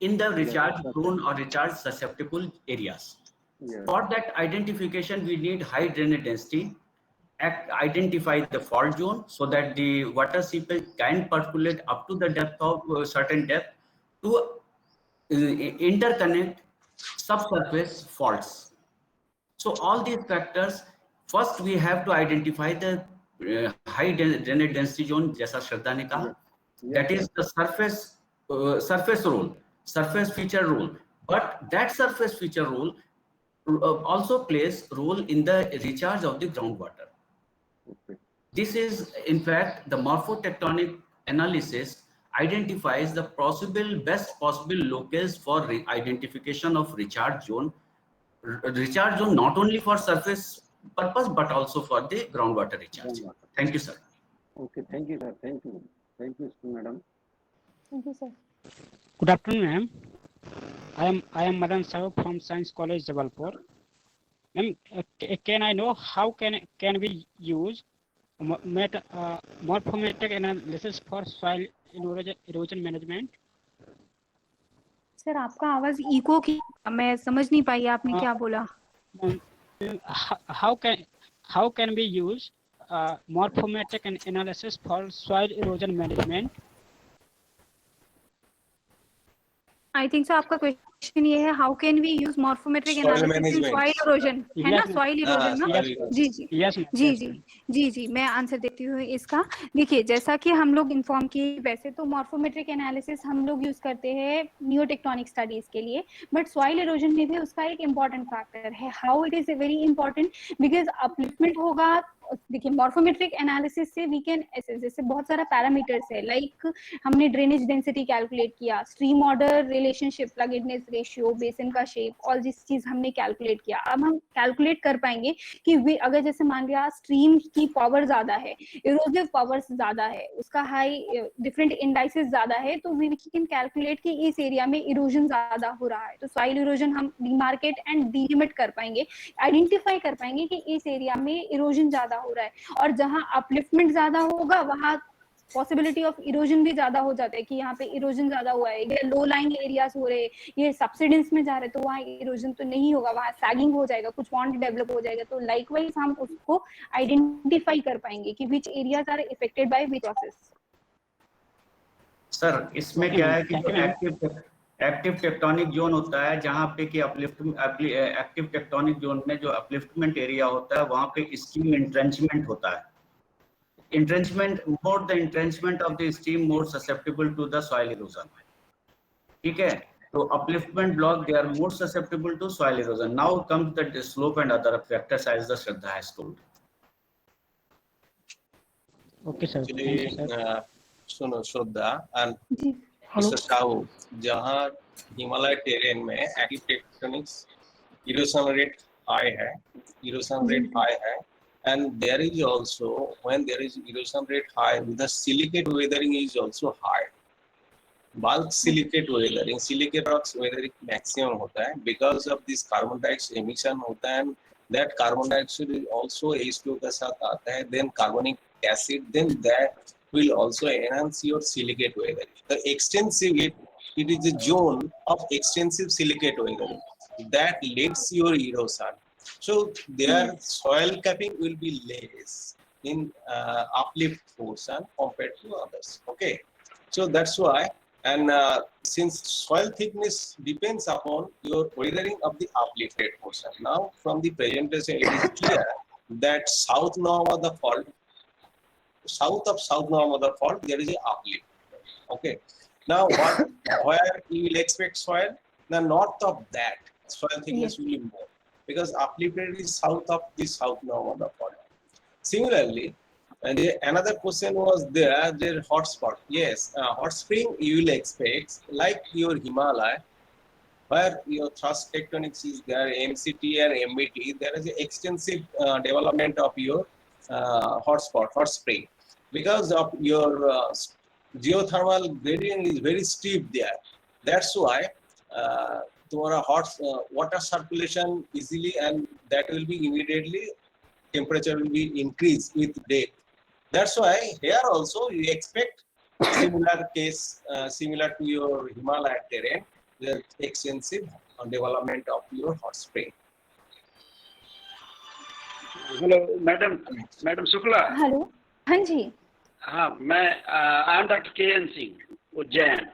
in the recharge zone or recharge susceptible areas. Yes. For that identification, we need high drainage density, identify the fault zone so that the water seepage can percolate up to the depth of a certain depth to interconnect subsurface faults. So all these factors, first we have to identify the high drainage density zone, जैसा श्रद्धा ने कहा, that is the surface role, surface feature role. But that surface feature role also plays role in the recharge of the groundwater. This is, in fact, the morphotectonic analysis identifies the best possible locales for identification of recharge zone not only for surface purpose but also for the groundwater recharge. Thank you, sir. Okay, thank you, sir. Thank you, madam. Thank you, sir. Good afternoon, ma'am. I am Madan Sahu from Science College, Jabalpur. Ma'am, can I know how can we use morphometric analysis for soil erosion management? Sir आपका आवाज eco की, मैं समझ नहीं पाई आपने क्या बोला। how can we use morphometric analysis for soil erosion management? I think so आपका क्वेश्चन ये है, how can we use morphometric Soil analysis in management. Soil erosion, है ना, Yes, ma'am. सॉइल इरोजन ना। soil erosion. जी जी Yes, ma'am. जी Yes, जी ma'am. जी जी मैं आंसर देती हूँ इसका। देखिए, जैसा कि हम लोग इन्फॉर्म किए, वैसे तो मॉर्फोमेट्रिक एनालिसिस हम लोग यूज करते हैं नियोटेक्टोनिक स्टडीज के लिए, बट सॉइल इरोजन में भी उसका एक इम्पॉर्टेंट फैक्टर है। How it is very important, because upliftment होगा। देखिए, मॉर्फोमेट्रिक एनालिसिस से वी कैन एसेस, जैसे बहुत सारा पैरामीटर्स है, लाइक हमने ड्रेनेज डेंसिटी कैलकुलेट किया, stream order relationship, ruggedness ratio, basin का शेप, ऑल दिस चीज हमने कैलकुलेट किया। अब हम कैलकुलेट कर पाएंगे कि वे अगर जैसे मान लिया स्ट्रीम की पावर ज्यादा है, इरोसिव पावर ज्यादा है, उसका हाई डिफरेंट इंडाइसेस ज्यादा है, तो वी कैन कैलकुलेट कि इस एरिया में इरोजन ज्यादा हो रहा है। तो सॉइल इरोजन हम डिमार्केट एंड डिलिमिट कर पाएंगे, आइडेंटिफाई कर पाएंगे कि इस एरिया में इरोजन ज्यादा हो रहा है। और जहां अपलिफ्टमेंट ज्यादा होगा वहां पॉसिबिलिटी ऑफ इरोजन भी ज्यादा हो जाता है कि यहाँ पे इरोजन ज्यादा हुआ है, ये लो लाइंग एरियाज हो रहे, ये सबसिडेंस में जा रहे, तो वहाँ इरोजन तो नहीं होगा, वहाँ सैगिंग हो जाएगा, कुछ पॉन्ड डेवलप हो जाएगा। तो लाइकवाइज हम उसको आइडेंटिफाई कर पाएंगे कि which areas are affected by which process. Sir इसमें क्या है कि जो एक्टिव टेक्टोनिक जोन होता है, जहाँ पे कि एक्टिव टेक्टोनिक जोन में जो अपलिफ्टमेंट एरिया होता है, वहाँ पे स्टीम इंट्रेंचमेंट होता है। entrenchment, more the entrenchment of the stream, more susceptible to the soil erosion. ठीक है, तो upliftment block, they are more susceptible to soil erosion. Now comes the slope and other factors, as the Shraddha has told. Okay, sir. Thank you, Actually, sir. सुनो श्रद्धा and ji Mr. Sahu, जहाँ Himalaya terrain में active tectonics erosion rate high है, and there is also, when there is erosion rate high, the silicate weathering is also high. Bulk silicate weathering, silicate rocks weathering maximum होता है because of this carbon dioxide emission होता है, and that carbon dioxide is also H2O के साथ आता है, then carbonic acid, then that will also enhance your silicate weathering. The extensive, it is a zone of extensive silicate weathering that leads your erosion. So their soil capping will be less in uplift portion compared to others. Okay, so that's why, and since soil thickness depends upon your weathering of the uplifted portion. Now from the presentation it is clear that south Narmada fault, south of South Narmada fault, there is a uplift. Okay, now where you will expect soil? The north of that soil thickness will be more, because uplifted is south of the South Narmada fault. Similarly, and another question was there hot spot. Yes, hot spring you will expect, like your Himalaya, where your thrust tectonics is there, MCT and MBT, there is an extensive development of your hot spot, hot spring, because of your geothermal gradient is very steep there. That's why तुम्हारा hot water circulation easily, and that will be immediately, temperature will be increased with depth. That's why here also you expect similar case, similar to your Himalaya terrain, the extensive development of your hot spring. Hello madam Shukla. Hello, हाँ जी। हाँ, मैं I am doctor K. N.. Singh, Ujjain.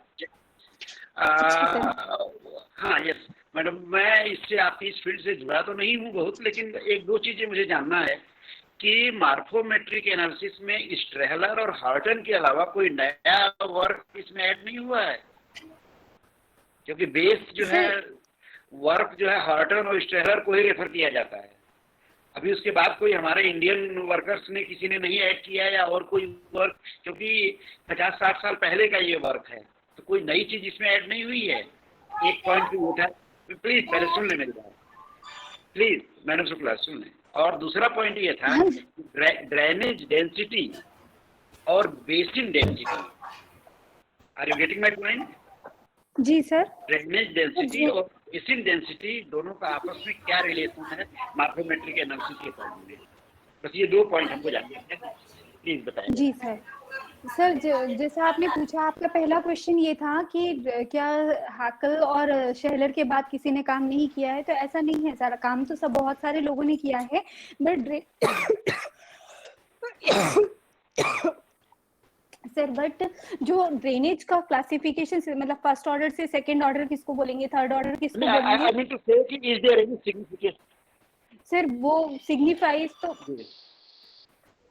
हाँ yes madam, मैं इससे आपकी इस field से जुड़ा तो नहीं हूँ बहुत, लेकिन एक दो चीजें मुझे जानना है कि मार्फोमेट्रिक एनालिसिस में स्ट्रेहलर और हार्टन के अलावा कोई नया वर्क इसमें ऐड नहीं हुआ है, क्योंकि बेस जो है वर्क जो है हार्टन और स्ट्रेहलर को ही रेफर किया जाता है। अभी उसके बाद कोई हमारे इंडियन वर्कर्स ने किसी ने नहीं ऐड किया या और कोई वर्क, क्योंकि 50-60 साल पहले का ये वर्क है, तो कोई नई चीज इसमें ऐड नहीं हुई है। एक पॉइंट भी उठा, प्लीज पहले सुन ले मेरी बात, प्लीज मैडम शुक्ला सुन ले। और दूसरा पॉइंट ये था ड्रेनेज डेंसिटी और basin density, are you getting my point? जी सर। ड्रेनेज डेंसिटी और बेसिन डेंसिटी दोनों का आपस में क्या रिलेशन है मार्फोमेट्रिक एनालिसिस के पॉइंट में? बस ये दो पॉइंट हमको जानना है, प्लीज बताएं। जी सर, सर जैसा आपने पूछा, आपका पहला क्वेश्चन ये था कि क्या हाकल और शेहलर के बाद किसी ने काम नहीं किया है, तो ऐसा नहीं है सर, काम तो सब बहुत सारे लोगों ने किया है, बट जो ड्रेनेज का क्लासिफिकेशन मतलब फर्स्ट ऑर्डर से सेकंड ऑर्डर किसको बोलेंगे, थर्ड ऑर्डर किसको बोलेंगे, I mean to say कि is there any significance? Sir वो सिग्निफाइज तो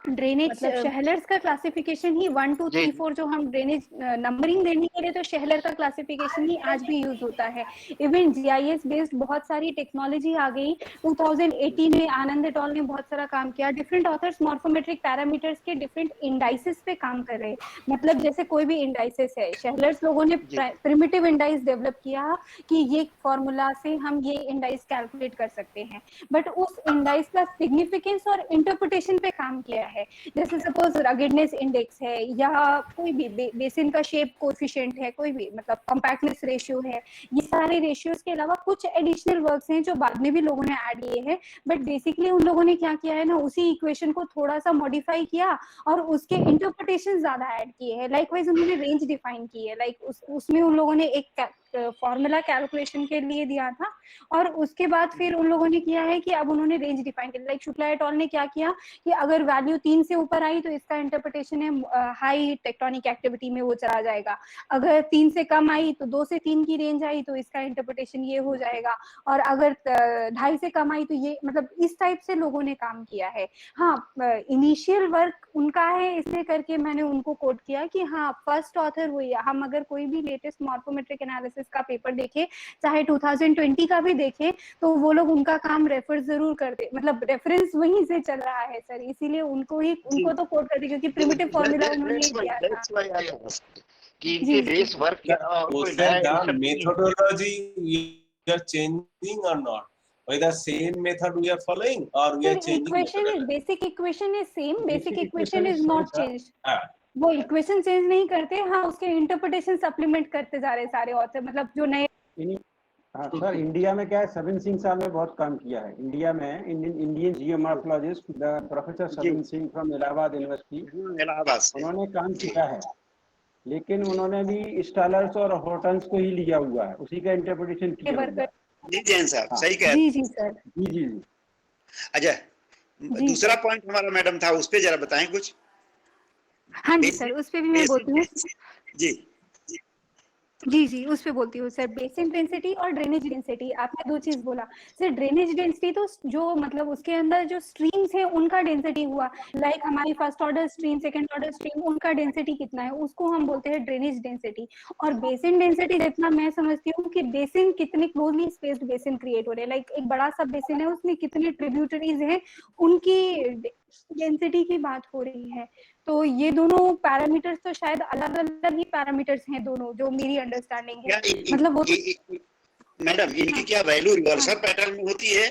ड्रेनेज मतलब शेहलर्स का क्लासिफिकेशन ही 1 2 3 4 जो हम ड्रेनेज नंबरिंग देने के लिए, तो शेहलर का क्लासिफिकेशन ही आज भी यूज होता है। इवन जीआईएस बेस्ड बहुत सारी टेक्नोलॉजी आ गई। 2018 में आनंद एट ऑल ने बहुत सारा काम किया। डिफरेंट ऑथर्स मॉर्फोमेट्रिक पैरामीटर्स के डिफरेंट इंडाइसेस पे काम कर रहे हैं। मतलब जैसे कोई भी इंडाइसेस है, शेहलर्स लोगों ने प्रिमिटिव इंडाइस डेवलप किया कि ये फॉर्मूला से हम ये इंडाइस कैलकुलेट कर सकते हैं, बट उस इंडाइस का सिग्निफिकेंस और इंटरप्रिटेशन पे काम किया है। जैसे सपोज रगेडनेस इंडेक्स है या कोई भी बेसिन का शेप कोएफिशिएंट है, कोई भी मतलब कॉम्पैक्टनेस रेशियो है, ये सारे रेशियोज के अलावा कुछ एडिशनल वर्क्स हैं जो बाद में भी लोगों ने ऐड किए हैं, बट बेसिकली उन लोगों ने क्या किया है ना, उसी इक्वेशन को थोड़ा सा मॉडिफाई किया और उसके इंटरप्रिटेशन ज्यादा ऐड किए हैं। लाइकवाइज उन्होंने रेंज डिफाइन की है, लाइक उसमें उन लोगों ने एक फॉर्मूला कैलकुलेशन के लिए दिया था और उसके बाद फिर उन लोगों ने किया है कि अब उन्होंने रेंज डिफाइन किया। लाइक शुक्ला एट ऑल ने क्या किया कि अगर वैल्यू 3 से ऊपर आई तो इसका इंटरप्रिटेशन है हाई टेक्टोनिक एक्टिविटी में वो चला जाएगा, अगर 3 से कम आई तो 2 से 3 की रेंज आई तो इसका इंटरप्रिटेशन ये हो जाएगा, और अगर 2.5 से कम आई तो ये, मतलब इस टाइप से लोगों ने काम किया है। हाँ, इनिशियल वर्क उनका है, इसलिए करके मैंने उनको कोट किया कि हाँ फर्स्ट ऑथर हुई है। हम अगर कोई भी लेटेस्ट मॉर्फोमेट्रिक एनालिसिस का पेपर देखे, चाहे 2020 का भी देखे, तो वो लोग उनका काम रेफर जरूर करते, मतलब रेफरेंस वहीं से चल रहा है सर, इसीलिए उनको तो कोट करते क्योंकि प्रिमिटिव फॉर्मूला उन्होंने किया था कि इनके base work methodology we are changing or not, whether same method we are following or we are changing methodology. basic equation is same, basic equation is not changed. वो equation change नहीं करते, हाँ उसके इंटरप्रिटेशन सप्लीमेंट करते जा रहे सारे author, मतलब जो नए। हाँ सर, इंडिया में क्या है, सबिन सिंह साहब ने बहुत काम किया है इंडिया में। Indian geomorphologist professor Sabin Singh from Allahabad university, उन्होंने काम किया है, लेकिन उन्होंने भी स्टालर्स और हॉटन्स को ही लिया हुआ है, उसी का इंटरप्रिटेशन किया हुआ है। जी जैन साहब सही कह रहे हैं। जी सर, जी। अच्छा, दूसरा पॉइंट हमारा मैडम था, उस पे जरा बताएं कुछ। हाँ जी सर, उस पे भी मैं बोलती हूँ। जी उस पे बोलती हूँ सर। बेसिन डेंसिटी और ड्रेनेज डेंसिटी, आपने 2 चीज बोला सर। ड्रेनेज डेंसिटी तो जो मतलब उसके अंदर जो स्ट्रीम्स है उनका डेंसिटी हुआ, लाइक हमारी first order stream, second order stream, उनका डेंसिटी कितना है, उसको हम बोलते हैं ड्रेनेज डेंसिटी। और बेसिन डेंसिटी जितना मैं समझती हूँ कि बेसिन कितने क्लोजली स्पेस्ड बेसिन क्रिएट हो रहे हैं, लाइक एक बड़ा सा बेसिन है, उसमें कितने ट्रिब्यूटरीज हैं, उनकी डेंसिटी की बात हो रही है। तो ये दोनों पैरामीटर्स तो शायद अलग अलग ही पैरामीटर्स हैं दोनों, जो मेरी अंडरस्टैंडिंग है। मतलब वो मैडम इनकी क्या वैल्यू रिवर्सल पैटर्न में होती है?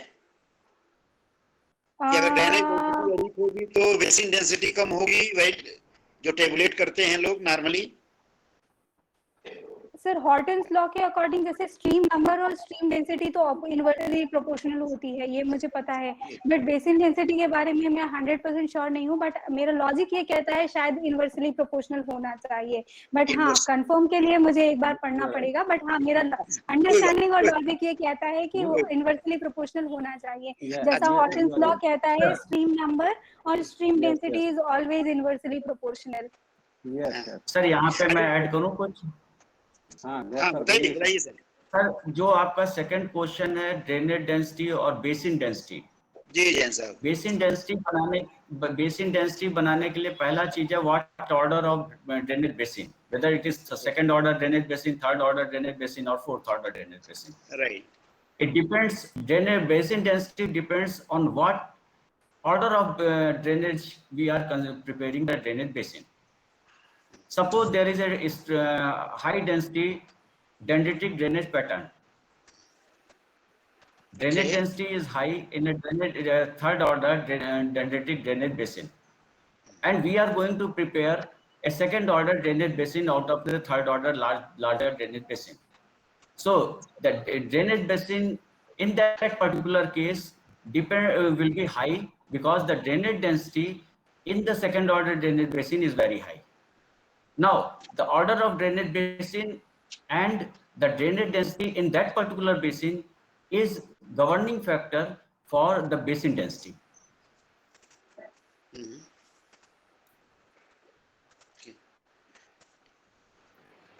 कि अगर ड्रेनेज डेंसिटी अधिक होगी तो बेसिन डेंसिटी कम होगी, जो टेबुलेट करते हैं लोग नॉर्मली। सर हॉर्टन्स लॉ के अकॉर्डिंग जैसे स्ट्रीम नंबर और स्ट्रीम डेंसिटी तो इनवर्सली प्रोपोर्शनल होती है, ये मुझे पता है, बट बेसिन डेंसिटी के बारे में मैं 100% श्योर नहीं हूँ, बट मेरा लॉजिक ये कहता है शायद इनवर्सली प्रोपोर्शनल होना चाहिए, बट हाँ कंफर्म के लिए मुझे एक बार पढ़ना पड़ेगा, बट हाँ मेरा अंडरस्टैंडिंग और लॉजिक ये कहता है कि वो इनवर्सली प्रोपोर्शनल होना चाहिए। जैसा हॉर्टन्स लॉ कहता है स्ट्रीम नंबर और stream density is always inversely proportional. Sir यहाँ पे मैं ऐड करूँ कुछ? बताइए सर, जो आपका सेकंड क्वेश्चन है ड्रेनेज डेंसिटी और बेसिन डेंसिटी। जी जैन साहब, बेसिन डेंसिटी बनाने के लिए पहला चीज है what order of drainage basin, whether it is second order drainage basin, third order drainage basin और fourth order drainage basin. Right, it depends, drainage basin density depends on what order of drainage we are preparing the drainage basin. Suppose there is a high density dendritic drainage pattern. Drainage density is high in a drainage, third order dendritic drainage basin, and we are going to prepare a second order drainage basin out of the third order larger drainage basin. So the drainage basin in that particular case will be high because the drainage density in the second order drainage basin is very high. Now, the order of drainage basin and the drainage density in that particular basin is governing factor for the basin density.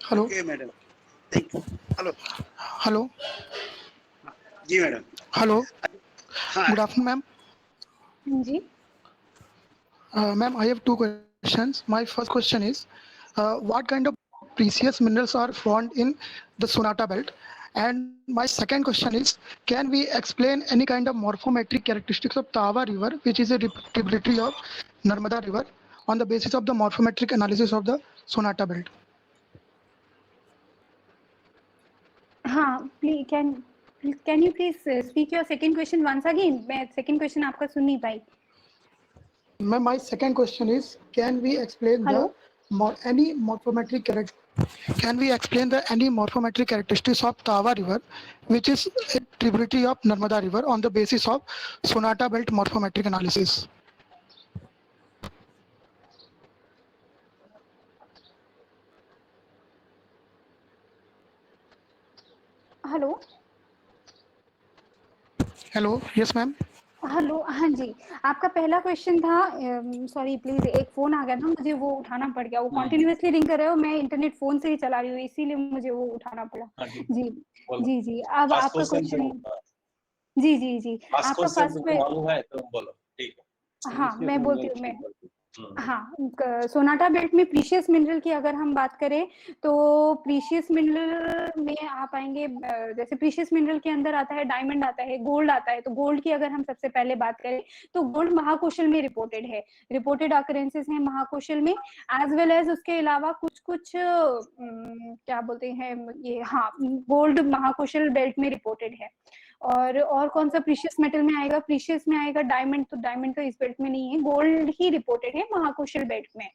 Hello okay madam, thank you. Hello hello जी madam. Hello हाँ good afternoon ma'am जी ma'am I have two questions. My first question is what kind of precious minerals are found in the Sonata belt, and my second question is can we explain any kind of morphometric characteristics of Tawa river, which is a tributary of Narmada river, on the basis of the morphometric analysis of the Sonata belt? हाँ please can you please speak your second question once again? मैं second question आपका सुन नहीं पाई। Ma'am, my second question is can we explain Hello? any morphometric characteristics of Tawa river, which is a tributary of Narmada river, on the basis of Sonata belt morphometric analysis? Hello Hello, yes ma'am. Hello, हाँ जी, आपका पहला question था, sorry please एक phone आ गया था मुझे, वो उठाना पड़ गया। वो कॉन्टिन्यूअसली रिंग कर रहे हो, मैं इंटरनेट फोन से ही चला रही हूँ, इसीलिए मुझे वो उठाना पड़ा। जी जी जी, अब आपका क्वेश्चन। जी जी जी, आपका फर्स्ट में मालूम है तो बोलो, ठीक है। हाँ मैं बोलती हूँ मैं। हाँ, सोनाटा बेल्ट में प्रीशियस मिनरल की अगर हम बात करें तो प्रीशियस मिनरल में आ पाएंगे, जैसे प्रीशियस मिनरल के अंदर आता है डायमंड, आता है गोल्ड, आता है। तो गोल्ड की अगर हम सबसे पहले बात करें तो गोल्ड महाकौशल में रिपोर्टेड है, रिपोर्टेड ऑकरेंसेस हैं महाकौशल में, एज वेल एज उसके अलावा कुछ कुछ क्या बोलते हैं ये, हाँ गोल्ड महाकौशल बेल्ट में रिपोर्टेड है। और कौन सा प्रीशियस मेटल में आएगा? प्रीशियस में आएगा डायमंड, तो डायमंड तो इस बेल्ट में नहीं है, गोल्ड ही रिपोर्टेड है महाकौशल बेल्ट में।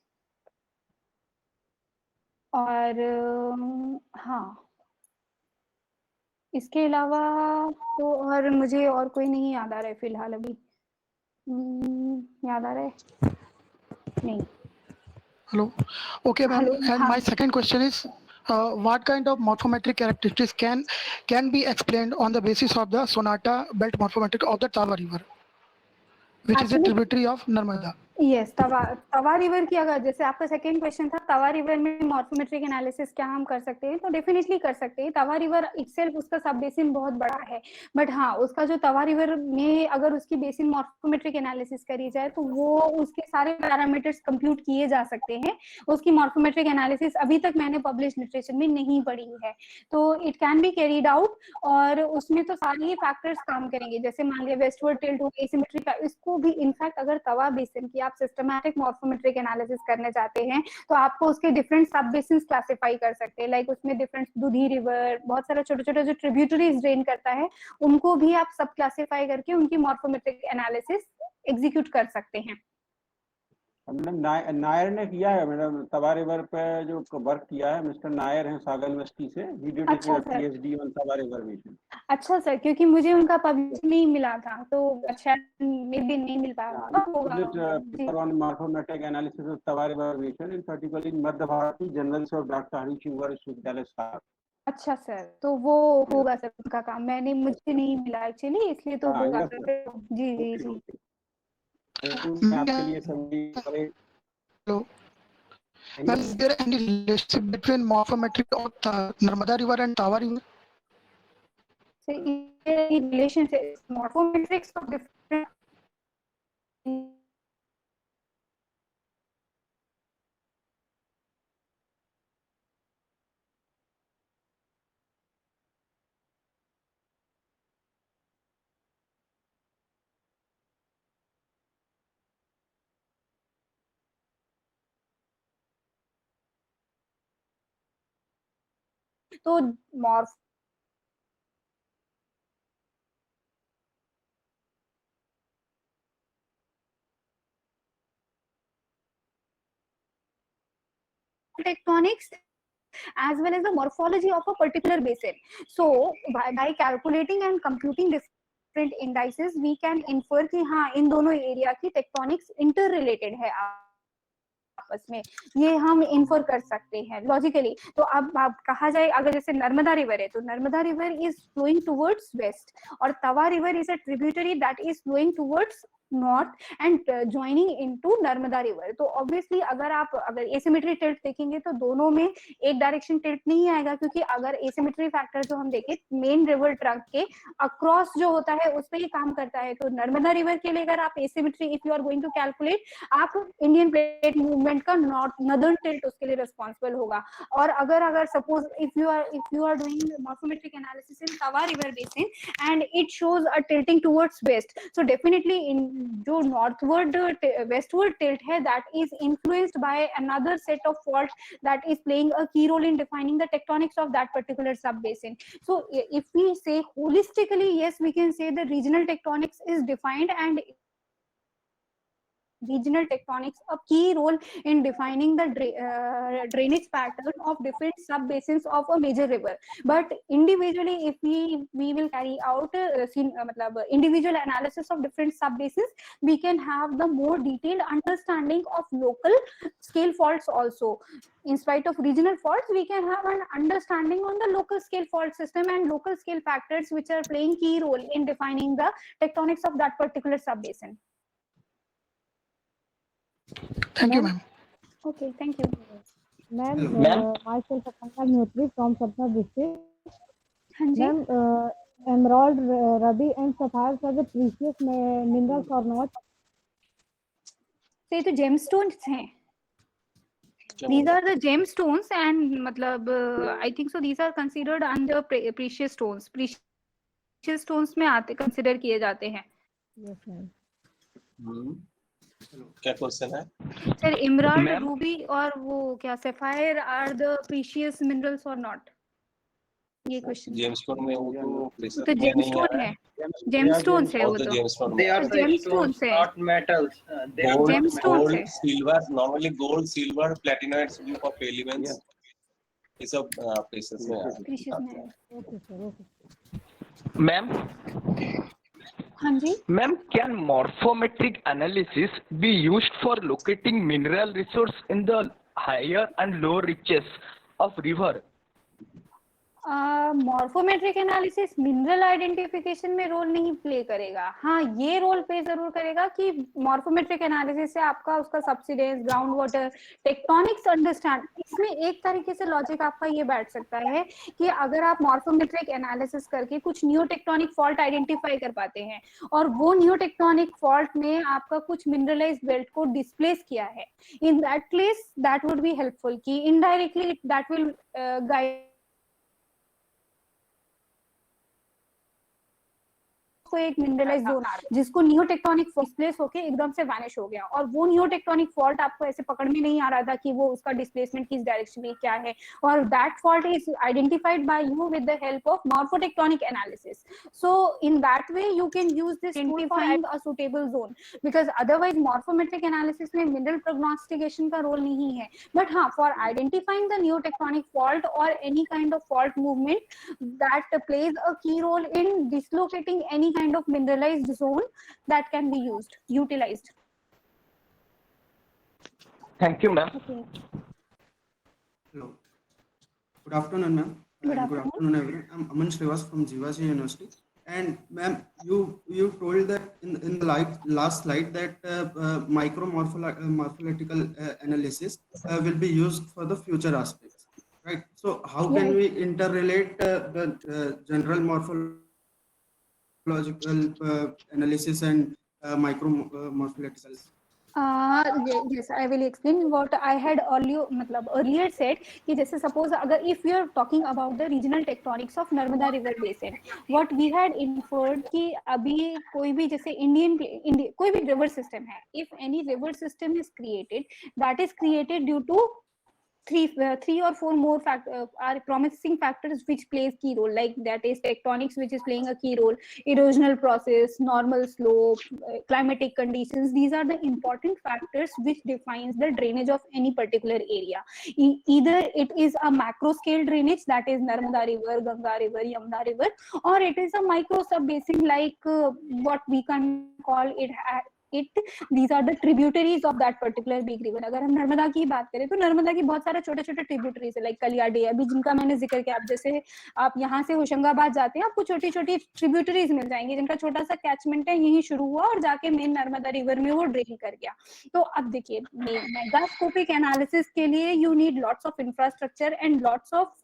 और हाँ, इसके अलावा तो और मुझे और कोई नहीं याद आ रहा है फिलहाल अभी। याद आ रहा है नहीं। Hello. Okay ma'am. Hello, And हाँ। my second question is what kind of morphometric characteristics can be explained on the basis of the Sonata belt morphometric of the Tawa river, which is a tributary of Narmada? Yes, Tawa river की अगर, जैसे आपका second question था तवा river में morphometric analysis क्या हम कर सकते हैं, तो डेफिनेटली कर सकते हैं। तवा रिवर इटसेल्फ उसका सब बेसिन बहुत बड़ा है, बट हाँ उसका जो तवा रिवर में अगर उसकी बेसिन मॉर्फोमेट्रिक एनालिसिस करी जाए तो वो उसके सारे पैरामीटर्स कंप्यूट किए जा सकते हैं। उसकी मॉर्फोमेट्रिक एनालिसिस अभी तक मैंने पब्लिश लिटरेचर में नहीं पढ़ी है, तो it can be carried out, और उसमें तो सारे ही फैक्टर्स काम करेंगे। जैसे मान लिया वेस्टवर्ड टिल्ट हो, एसिमेट्रिक, इसको भी इनफैक्ट अगर तवा बेसिन की आप सिस्टमैटिक मॉर्फोमेट्रिक एनालिसिस करने चाहते हैं तो आपको उसके डिफरेंट सब बेसिन्स क्लासिफाई कर सकते हैं। लाइक उसमें डिफरेंट दुधी रिवर, बहुत सारा छोटे छोटे जो ट्रिब्यूटरीज ड्रेन करता है, उनको भी आप सब क्लासिफाई करके उनकी मॉर्फोमेट्रिक एनालिसिस एग्जीक्यूट कर सकते हैं। नायर ने किया है मैडम, तवा रिवर पे जो वर्क किया है, मिस्टर नायर हैं सागर यूनिवर्सिटी से, video PhD on Tawa river basin. अच्छा सर, क्योंकि मुझे उनका पब्लिश नहीं मिला था तो अच्छा मे भी नहीं मिल पाया होगा। On morphometric analysis of Tawa river basin in particular in Madhya Bharatiya journals of doctor Harisingh Gour Vishwavidyalaya Sagar. अच्छा सर, तो वो होगा सर उनका काम, मुझे नहीं मिला एक्चुअली, इसलिए तो होगा सर। जी जी जी। आपके लिए सभी। Hello. Ma'am, is there any relationship between morphometric of Narmada river and Tawa river? So, in relationship, morphometrics of different. तो morph tectonics as well as the morphology of a particular basin. So by calculating and computing different indices, we can infer कि हाँ इन दोनों area की tectonics interrelated है। आपस में, ये हम इन्फर कर सकते हैं लॉजिकली। तो अब कहा जाए अगर जैसे नर्मदा रिवर है तो Narmada river is flowing towards west और Tawa river is a tributary that is flowing towards north and joining into Narmada river. तो ऑब्वियसली अगर एसिमेट्री टिल्ट देखेंगे तो दोनों में एक डायरेक्शन टिल्ट नहीं आएगा, क्योंकि अगर एसिमेट्री फैक्टर जो हम देखें मेन रिवर ट्रंक के अक्रॉस जो होता है उस पर ही काम करता है। तो नर्मदा रिवर के लिए अगर आप asymmetry if you are going to calculate, आप इंडियन प्लेट मूवमेंट का नॉर्दर्न टिल्ट उसके लिए रिस्पॉन्सिबल होगा। और अगर suppose if you are doing morphometric analysis in Tawa river basin and it shows a tilting towards west, so definitely in जो northward westward tilt है that is influenced by another set of fault that is playing a key role in defining the tectonics of that particular सब basin. So if we say holistically, yes, we can say the regional tectonics is defined, and regional tectonics a key role in defining the drainage pattern of different sub basins of a major river. But individually if we will carry out individual analysis of different sub basins, we can have the more detailed understanding of local scale faults also. In spite of regional faults, we can have an understanding on the local scale fault system and local scale factors which are playing key role in defining the tectonics of that particular sub basin. Thank you, ma'am. Okay, thank you. Ma'am, myself Akanka Mehotri from Satna district. हाँ जी। Ma'am, emerald, ruby and sapphires are the precious minerals or not? तो ये तो gemstones हैं. These are the gemstones and मतलब I think so these are considered under precious stones. Precious stones में आते consider किए जाते हैं. Yes, ma'am. क्या क्वेश्चन है सर? इमराल्ड, रूबी और वो क्या sapphire are the precious minerals और नॉट? ये क्वेश्चन जेमस्टोन में वो तो जेमस्टोन है, जेमस्टोन्स है वो तो जेमस्टोन्स है, not metals. They are gemstones है। silver, normally gold, silver, platinum group of elements is a precious में प्रीशियस में है। Okay, sir. Okay. Ma'am, हाँ जी। ma'am, can morphometric analysis be used for locating mineral resource in the higher and lower reaches of river? Morphometric analysis mineral identification में role नहीं play करेगा। हाँ, ये role play जरूर करेगा कि मॉर्फोमेट्रिक एनालिसिस से आपका उसका subsidence, ground water, tectonics understand, इसमें एक तरीके से लॉजिक आपका ये बैठ सकता है कि अगर आप मॉर्फोमेट्रिक एनालिसिस करके कुछ न्यू टेक्टोनिक फॉल्ट आइडेंटिफाई कर पाते हैं और वो न्यू टेक्टोनिक फॉल्ट ने आपका कुछ मिनरलाइज्ड बेल्ट को डिस्प्लेस किया है, in that case that would be helpful कि इनडायरेक्टली दैट विल गाइड को एक मिनरलाइज जोन आ रहा है जिसको नियो टेक्टोनिक डिस्प्लेस होके एकदम से वैनिश हो गया, और वो नियो टेक्टोनिक फॉल्ट आपको ऐसे पकड़ में नहीं आ रहा था कि वो उसका डिस्प्लेसमेंट किस डायरेक्शन में क्या है, और that fault is identified by you with the help of morphotectonic analysis. So in that way you can use this identifying a suitable zone, because otherwise morphometric analysis में मिनरल प्रोग्नोस्टिकेशन का role नहीं है, but हाँ for identifying the neo tectonic fault और any kind of fault movement that plays a key role in dislocating any kind of mineralized zone that can be utilized. Thank you, ma'am. Okay. Hello. Good afternoon, ma'am. Good afternoon, everyone. I'm Aman Srivas from Jivaji University. And ma'am, you told that in the last slide that morphological analysis will be used for the future aspects, right? So how can we interrelate the general morphological analysis and morphological? Yes, I will explain what I had earlier said कि जैसे suppose अगर if we are talking about the regional tectonics of Narmada River Basin, what we had inferred कि अभी कोई भी जैसे कोई भी river system है, if any river system is created, that is created due to three or four more are promising factors which plays key role, like that is tectonics which is playing a key role, erosional process, normal slope, climatic conditions. These are the important factors which defines the drainage of any particular area. Either it is a macro scale drainage, that is Narmada River, Ganga River, Yamuna River, or it is a micro sub basin like what we can call it it these are the tributaries of that particular big river. अगर हम नर्मदा की बात करें तो नर्मदा की बहुत सारे छोटे छोटे ट्रिब्यूटरीज है, लाइक कलियाडी अभी जिनका मैंने जिक्र किया। आप जैसे आप यहाँ से होशंगाबाद जाते हैं, आपको छोटी छोटी ट्रिब्यूटरीज मिल जाएंगी जिनका छोटा सा कैचमेंट है, यही शुरू हुआ और जाके मेन नर्मदा रिवर में वो ड्रेन कर गया। तो अब देखिए मेगास्कोपिक एनालिसिस के लिए you need lots of infrastructure and lots of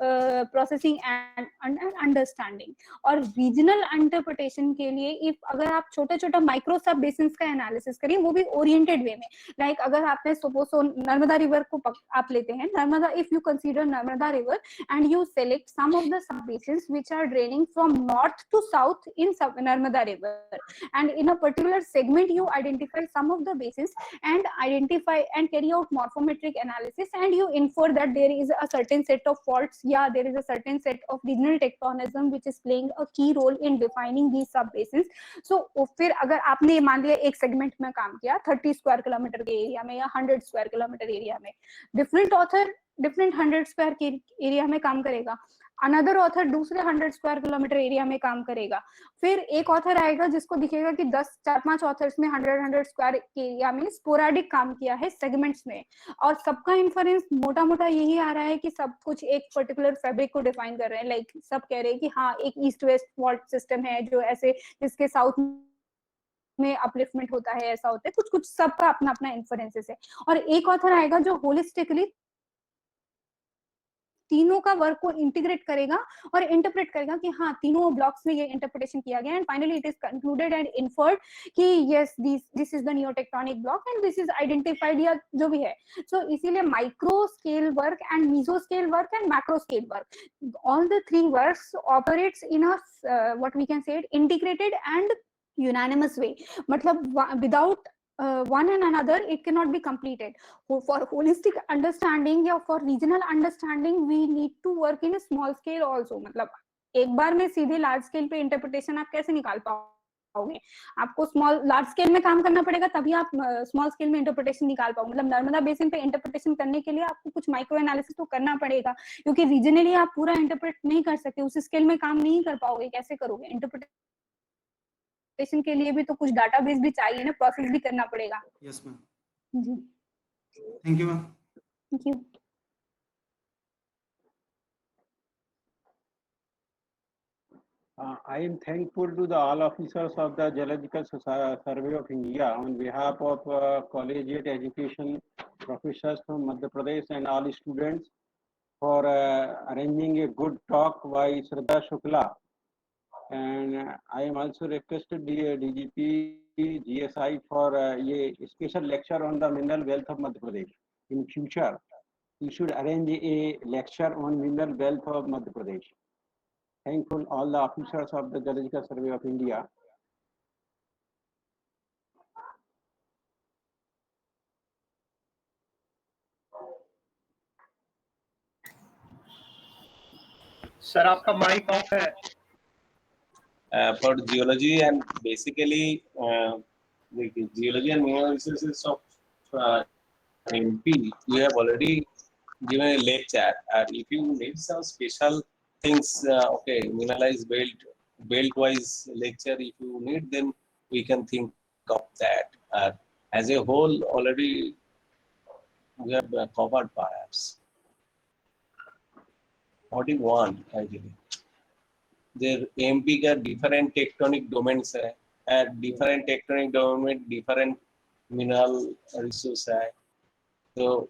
processing and understanding. और रीजनल इंटरप्रिटेशन के लिए इफ अगर आप छोटा छोटा माइक्रो सब बेसिन्स का एनालिसिस करिए, वो भी ओरिएंटेड वे में, लाइक अगर आपने सपोज नर्मदा रिवर को आप लेते हैं, Narmada, if you consider Narmada river and you select some of the sub basins which are draining from north to south in Narmada river, and in a particular segment you identify some of the basins and identify and carry out morphometric analysis, and you infer that there is a certain set of faults, yeah, there is a certain set of regional tectonism which is playing a key role in defining these sub basins. So फिर अगर आपने मान लिया एक segment में काम किया 30 square kilometre के एरिया में या 100 स्क्वायर किलोमीटर एरिया में, डिफरेंट ऑथर डिफरेंट 100 स्क्वायर के एरिया में काम करेगा, अनदर ऑथर दूसरे 100 स्क्वायर किलोमीटर एरिया में काम करेगा, फिर एक ऑथर आएगा जिसको दिखेगा कि 4-5 ऑथर्स में 100 स्क्वायर के एरिया में स्पोराडिक काम किया है सेगमेंट्स में, और सबका इन्फरेंस मोटा मोटा यही आ रहा है कि सब कुछ एक पर्टिकुलर फैब्रिक को डिफाइन कर रहे हैं। लाइक सब कह रहे हैं कि हाँ एक ईस्ट वेस्ट फॉल्ट सिस्टम है जो ऐसे जिसके साउथ में अपलिफ्टमेंट होता है, ऐसा होता है, कुछ कुछ सबका अपना अपना इन्फरेंसेस है। और एक ऑथर आएगा जो होलिस्टिकली तीनों का वर्क को इंटीग्रेट करेगा और इंटरप्रेट करेगा कि हाँ तीनों ब्लॉक्स में ये इंटरप्रिटेशन किया गया, and finally it is concluded and inferred कि yes this is the neotectonic block and this is identified, या जो भी है। सो इसीलिए micro scale work and meso scale work and macro scale work, all the three works operates in a what we can say it integrated and unanimous way, मतलब without one and another it cannot be completed. For holistic understanding या for regional understanding we need to work in a small scale also. मतलब एक बार में सीधे large scale पे interpretation आप कैसे निकाल पाओगे, आपको स्मॉल लार्ज स्केल में काम करना पड़ेगा तभी आप स्मॉल स्केल में इंटरप्रिटेशन निकाल पाओगे। मतलब नर्मदा बेसिन पे इंटरप्रिटेशन करने के लिए आपको कुछ माइक्रो एनालिसिस तो करना पड़ेगा, क्योंकि रीजनली आप पूरा इंटरप्रेट नहीं कर सकते, उस स्केल में काम नहीं कर पाओगे, कैसे करोगे इंटरप्रिटेशन के लिए भी तो कुछ डाटाबेस भी चाहिए ना, प्रोसेस भी करना पड़ेगा। Yes, ma'am. जी Thank you, ma'am. Thank you. I am thankful to the all officers of the Geological Survey of India on behalf of collegiate education professors from Madhya Pradesh and all students for arranging a good talk by Shraddha Shukla. And I am also requested DGP GSI for a special lecture on the mineral wealth of Madhya Pradesh. In future, he should arrange a lecture on mineral wealth of Madhya Pradesh. Thankful all the officers of the Geological Survey of India. Sir आपका mic off है। For geology and basically the geology and mineral resources of MP, we have already given a lecture. If you need some special things, okay, mineralized belt wise lecture, if you need, then we can think of that. As a whole, already we have covered perhaps. What do you want actually? Their MP का different tectonic domains है, different tectonic domain different mineral resource है, तो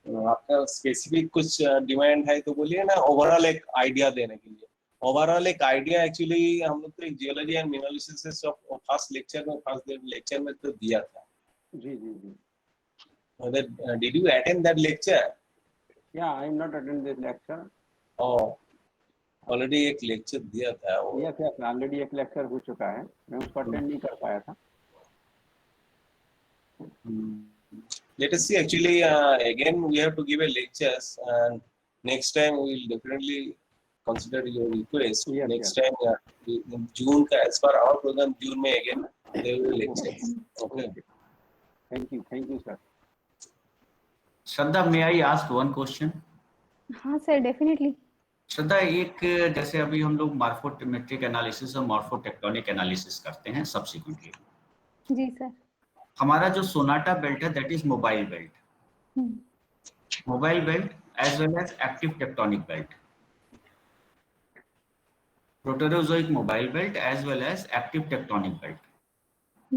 आपका specific कुछ demand है तो बोलिए ना, ओवरऑल एक आइडिया देने के लिए। ओवरऑल एक आइडिया एक्चुअली हम लोग तो एक geology and mineral resources of first lecture में तो दिया था। जी जी जी। Did you attend that lecture? Yeah, I am not attending this lecture. Oh, already एक लेक्चर दिया था वो। Yes, yes, ऑलरेडी एक लेक्चर हो चुका है, मैं उसको अटेंड नहीं कर पाया था। Let us see. Actually, again we have to give a lectures, and next time we will definitely consider your request. Yes, next yes. time in June, as per our program, June में again there will be lectures. Okay. Thank you, sir. Shraddha, may I ask one question? हाँ sir, definitely. श्रद्धा, एक जैसे अभी हम लोग morphometric analysis और मॉर्फोटेक्टोनिक analysis करते हैं सब्सिक्वेंटली। जी सर। हमारा जो सोनाटा बेल्ट है that is mobile belt as well as active tectonic belt, proterozoic mobile belt as well as active tectonic belt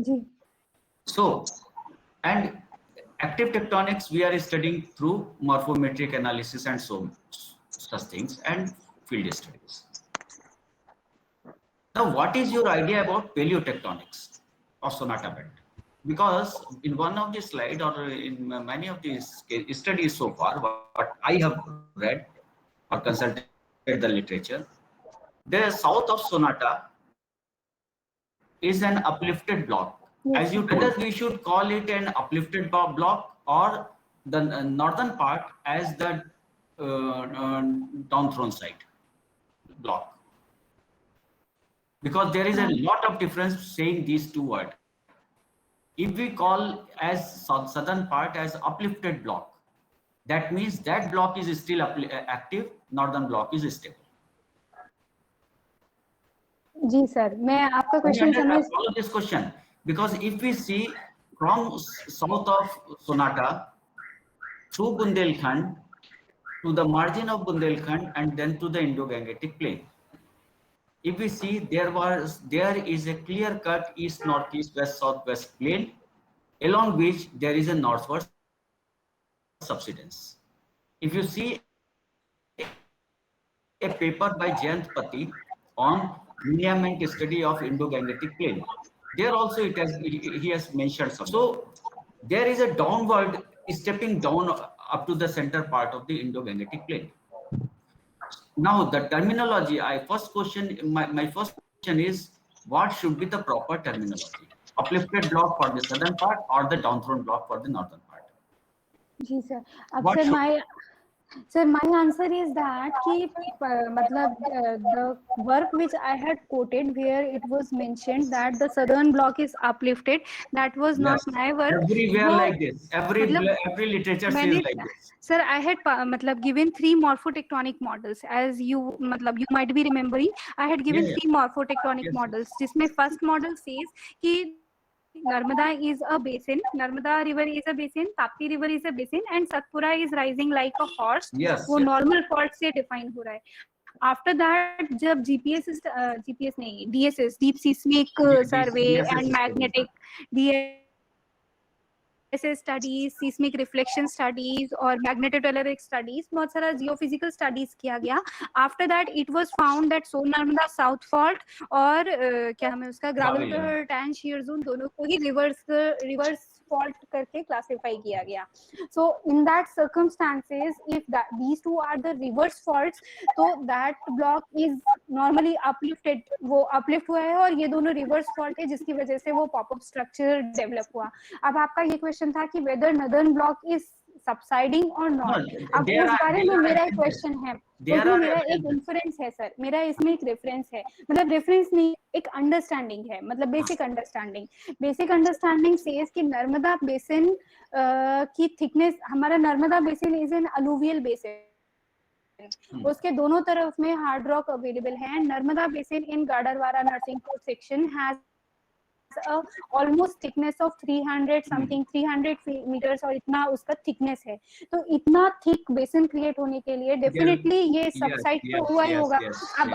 जी so and active tectonics we are studying through morphometric analysis and so such things and field studies. Now what is your idea about paleotectonics of sonata belt? Because in one of the slide or in many of these studies so far what I have read or consulted the literature, the south of sonata is an uplifted block. As you told us, we should call it an uplifted block or the northern part as the downthrown side block, because there is a lot of difference saying these two words. If we call as southern part as uplifted block, that means that block is still active, northern block is stable. जी sir, मैं आपका question समझ follow this question, because if we see from south of Sonata through Bundelkhand to the margin of Bundelkhand and then to the Indo-Gangetic plain, if we see there is a clear cut east northeast west southwest plain along which there is a northward subsidence. If you see a paper by Jayant Pati on lineament study of Indo-Gangetic plain, there also he has mentioned some. So there is a downward stepping down up to the center part of the Indo-Gangetic plain. Now the terminology, my first question is, what should be the proper terminology? Uplifted block for the southern part or the downthrown block for the northern part? जी sir, अब sir my answer is that कि मतलब the work which I had quoted where it was mentioned that the southern block is uplifted, that was not my work. Everywhere like this, every literature says like this. Sir, I had मतलब given 3 morphotectonic models, as you might be remembering. I had given 3 morphotectonic models, जिसमें first model says कि Narmada is a basin, Narmada river is a basin, Tapti river is a basin, and Satpura is rising like a horse. वो normal fault से define हो रहा है. After that, जब GPS नहीं, DSS, deep seismic survey and magnetic DSS studies, seismic reflection studies और magnetotelluric studies, बहुत सारा geophysical studies किया गया. After that, it was found that Son Narmada South Fault और क्या हमें उसका Gravelgar Tan Shear Zone दोनों को ही reverse fault करके classify किया गया. So in that circumstances, if these two are the reverse faults, तो that block is normally uplifted. वो uplift हुआ है और ये दोनों reverse fault है जिसकी वजह से वो pop-up structure develop हुआ. अब आपका ये question था कि whether northern block is subsiding or not. अब उस बारे में मेरा एक क्वेश्चन है, तो मेरा एक इंफरेंस है सर, मेरा इसमें एक रेफरेंस है, मतलब रेफरेंस नहीं, एक अंडरस्टैंडिंग है, मतलब बेसिक अंडरस्टैंडिंग सेज कि नर्मदा बेसिन की थिकनेस, हमारा Narmada basin is an alluvial basin, उसके दोनों तरफ में हार्ड रॉक अवेलेबल है. Narmada basin in Gadarwara Narsinghpur section has almost thickness of 300 meters और इतना उसका thickness है. तो इतना thick basin create होने के लिए definitely ये subside तो हुआ ही होगा. अब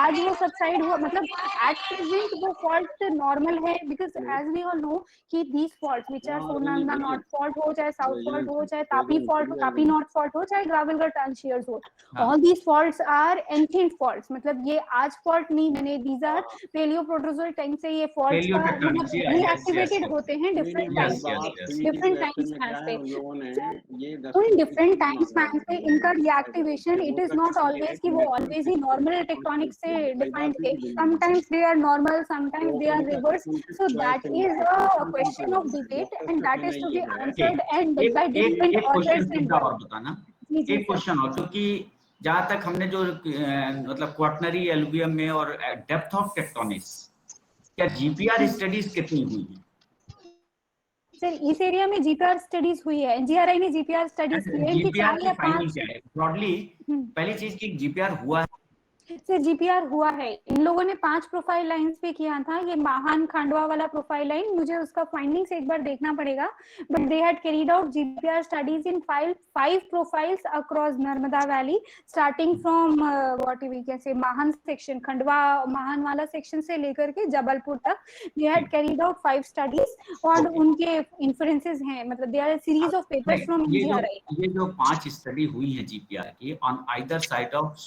आज वो subside हुआ, मतलब at present वो fault normal है, because as we all know कि these faults which are Son Narmada North Fault हो, चाहे South Fault हो, चाहे Tapi Fault, Tapi North Fault हो, चाहे Gravelgar Tan Shear हो, all these faults are ancient faults. मतलब ये आज fault नहीं बने, these are Paleoproterozoic time से ये reactivated होते हैं different time spans पे. तो इन different time spans पे इनका reactivation, it is not always कि वो always ही normal tectonic से defined थे. Sometimes they are normal, sometimes they are reverse. So that is a question of debate and that is to be answered and by different authors. एक question और, क्योंकि जहाँ तक हमने जो मतलब क्वार्टनरी एलुवियम में और डेप्थ ऑफ टेक्टोनिक्स, क्या जीपीआर स्टडीज कितनी हुई है? सर इस एरिया में जीपीआर स्टडीज हुई है, एनजीआरआई ने जीपीआर स्टडीज की है कि 4 या 5 ब्रॉडली. पहली चीज की जीपीआर हुआ है, से जीपीआर हुआ है। इन लोगों ने 5 प्रोफाइल लाइंस पे किया था। ये महान खांडवा वाला प्रोफाइल लाइन, मुझे उसका फाइंडिंग्स एक बार देखना पड़ेगा, but they had carried out GPR studies in 5 profiles across Narmada valley, starting from what we can say Mahan section, Khandwa महान वाला सेक्शन से लेकर के जबलपुर तक। दे हैड कैरीड आउट 5 स्टडीज और उनके इन्फ्लुएंसेस हैं, मतलब they R series of papers from NGRI. ये जो 5 स्टडी हुई है जीपीआर की ऑन आइदर साइड ऑफ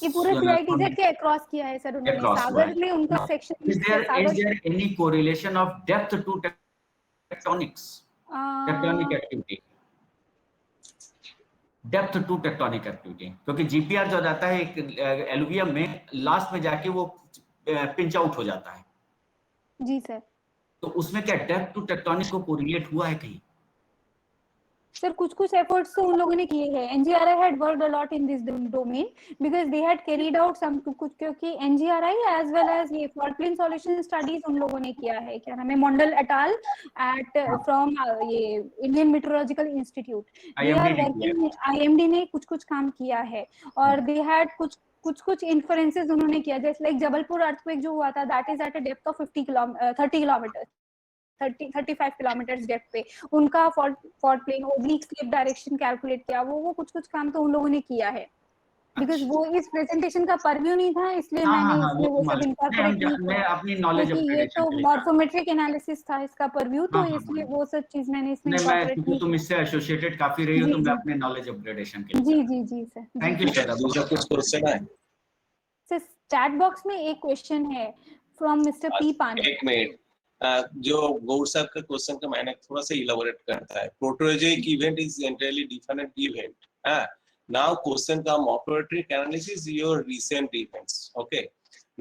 ये पूरे सीआईटीजेड के अक्रॉस किया है सर उन्होंने। सागर में उनका section is there any correlation of depth to tectonics, tectonic activity, depth to tectonic activity? क्योंकि जीपीआर जो जाता है एक एलुवियम में लास्ट में जाके वो पिंच आउट हो जाता है। जी सर। तो उसमें क्या डेप्थ टू टेक्टोनिक को कोरिलेट हुआ है कहीं? सर कुछ एफर्ट्स तो उन लोगों ने किए हैं। NGRI had worked a lot in this domain because they had carried out some कुछ, क्योंकि एनजीआरआई एज वेल एज ये फॉल्ट प्लेन सॉल्यूशन स्टडीज उन लोगों ने किया है। क्या नाम है, मंडल एटाल एट फ्रॉम ये Indian meteorological institute, they are working, IMD ने कुछ काम किया है और दे हैड कुछ इन्फ्लुएंसेस उन्होंने किया। जैसे लाइक जबलपुर अर्थक्वेक जो हुआ था, that is at a depth of 30 kilometre 35 kilometre depth पे उनका fault plane oblique slip direction calculate किया। वो कुछ काम तो उन लोगों ने किया है। बिकॉज वो इस प्रेजेंटेशन का परव्यू नहीं था, इसलिए मैंने इसमें वो सब इनकॉर्पोरेट नहीं किया। मैं अपनी नॉलेज क्योंकि ये तो मॉर्फोमेट्रिक एनालिसिस था इसका परव्यू, तो इसलिए वो सब चीज मैंने इसमें इनकॉर्पोरेट नहीं। तुम इससे एसोसिएटेड काफी रही हो, तो मैं अपने नॉलेज अपग्रेडेशन के लिए। जी सर, थैंक यू सर। दूसरा कुछ क्वेश्चन है सर? चैट बॉक्स में एक क्वेश्चन है फ्रॉम मिस्टर पी पांडे। एक मिनट, जो गौर साहब का क्वेश्चन का मैंने थोड़ा सा इलाबोरेट करता है। Proterozoic event is entirely different event. Now question का morphologic analysis your recent events. Okay.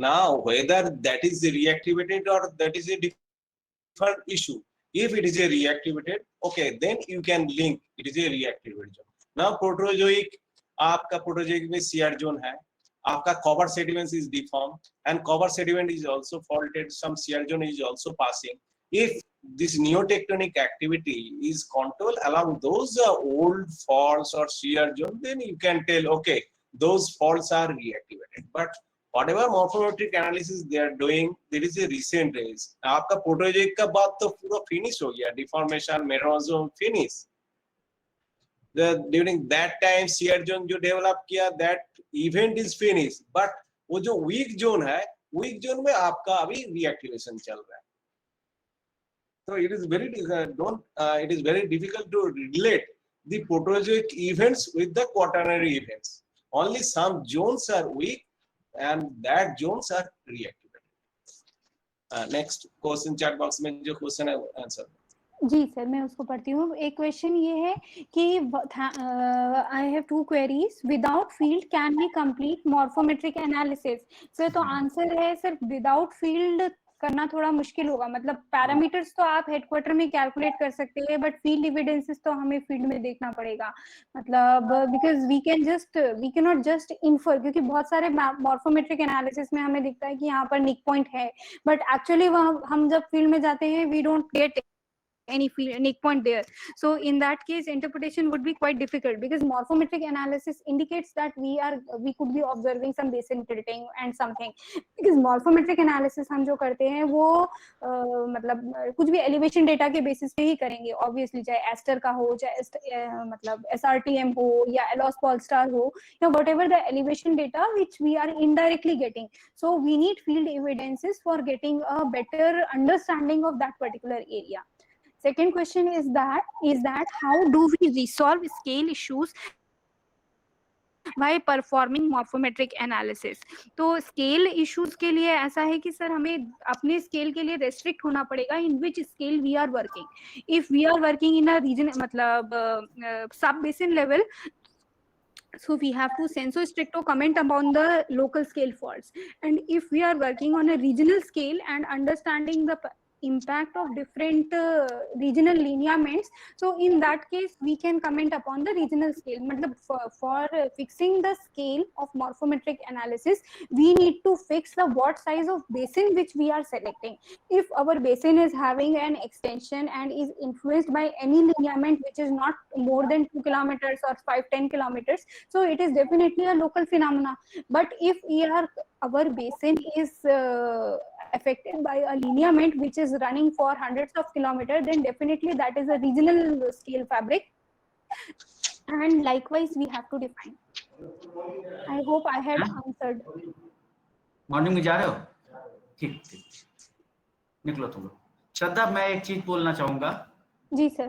Now whether that is reactivated or that is a different issue. If it is a reactivated, okay, then you can link it is a reactivated zone. Now protozoic, आपका protozoic में shear zone है, आपका cover sediment is deformed and cover sediment is also faulted. Some shear zone is also passing. If this neotectonic activity is controlled along those old faults or shear zone, then you can tell, okay, those faults are reactivated. But whatever morphometric analysis they are doing, there is a recent raise. आपका protozoic का बात तो पूरा finish हो गया, deformation, meronzome finish. During that time shear zone जो develop किया, that event is finished. But वो जो weak zone है, weak zone में आपका अभी reactivation चल रहा है. So it is very difficult to relate the protozoic events with the quaternary events. Only some zones are weak and that zones are reactivated. Next question chat box में जो question है answer. जी sir, मैं उसको पढ़ती हूँ। एक question ये है कि I have 2 queries. Without field can we complete morphometric analysis? Sir तो आंसर है सर, विदाउट फील्ड करना थोड़ा मुश्किल होगा। मतलब पैरामीटर्स तो आप हेडक्वार्टर में कैलकुलेट कर सकते हैं, बट फील्ड एविडेंसेस तो हमें फील्ड में देखना पड़ेगा। मतलब because we can not just infer, क्योंकि बहुत सारे मॉर्फोमेट्रिक एनालिसिस में हमें दिखता है कि यहाँ पर निक पॉइंट है, बट एक्चुअली हम जब फील्ड में जाते हैं we don't get any nick point there. So in that case interpretation would be quite difficult, because morphometric analysis indicates that we could be observing some basin tilting and something, because morphometric analysis हम जो करते हैं वो मतलब कुछ भी elevation data के basis पे ही करेंगे obviously, चाहे एस्टर का हो, चाहे मतलब SRTM हो या एलोस पॉलस्टार हो, या whatever the elevation data which we are indirectly getting. So we need field evidences for getting a better understanding of that particular area. Second question is that how do we resolve scale issues by performing morphometric analysis? तो scale issues के लिए ऐसा है कि sir हमें अपने scale के लिए restrict होना पड़ेगा in which scale we are working. If we are working in a region मतलब sub basin level, so we have to senso stricto comment upon the local scale faults, and if we are working on a regional scale and understanding the impact of different regional lineaments, so in that case we can comment upon the regional scale. Matlab for fixing the scale of morphometric analysis, we need to fix the what size of basin which we are selecting. If our basin is having an extension and is influenced by any lineament which is not more than 2 kilometers or 5-10 kilometers, so it is definitely a local phenomena. But if our basin is affected by a lineament which is running for hundreds of kilometers, then definitely that is a regional scale fabric, and likewise we have to define. I hope I had answered. Morning में जा रहे हो? ठीक ठीक, निकलो तुम लोग। श्रद्धा, मैं एक चीज बोलना चाहूंगा। जी सर।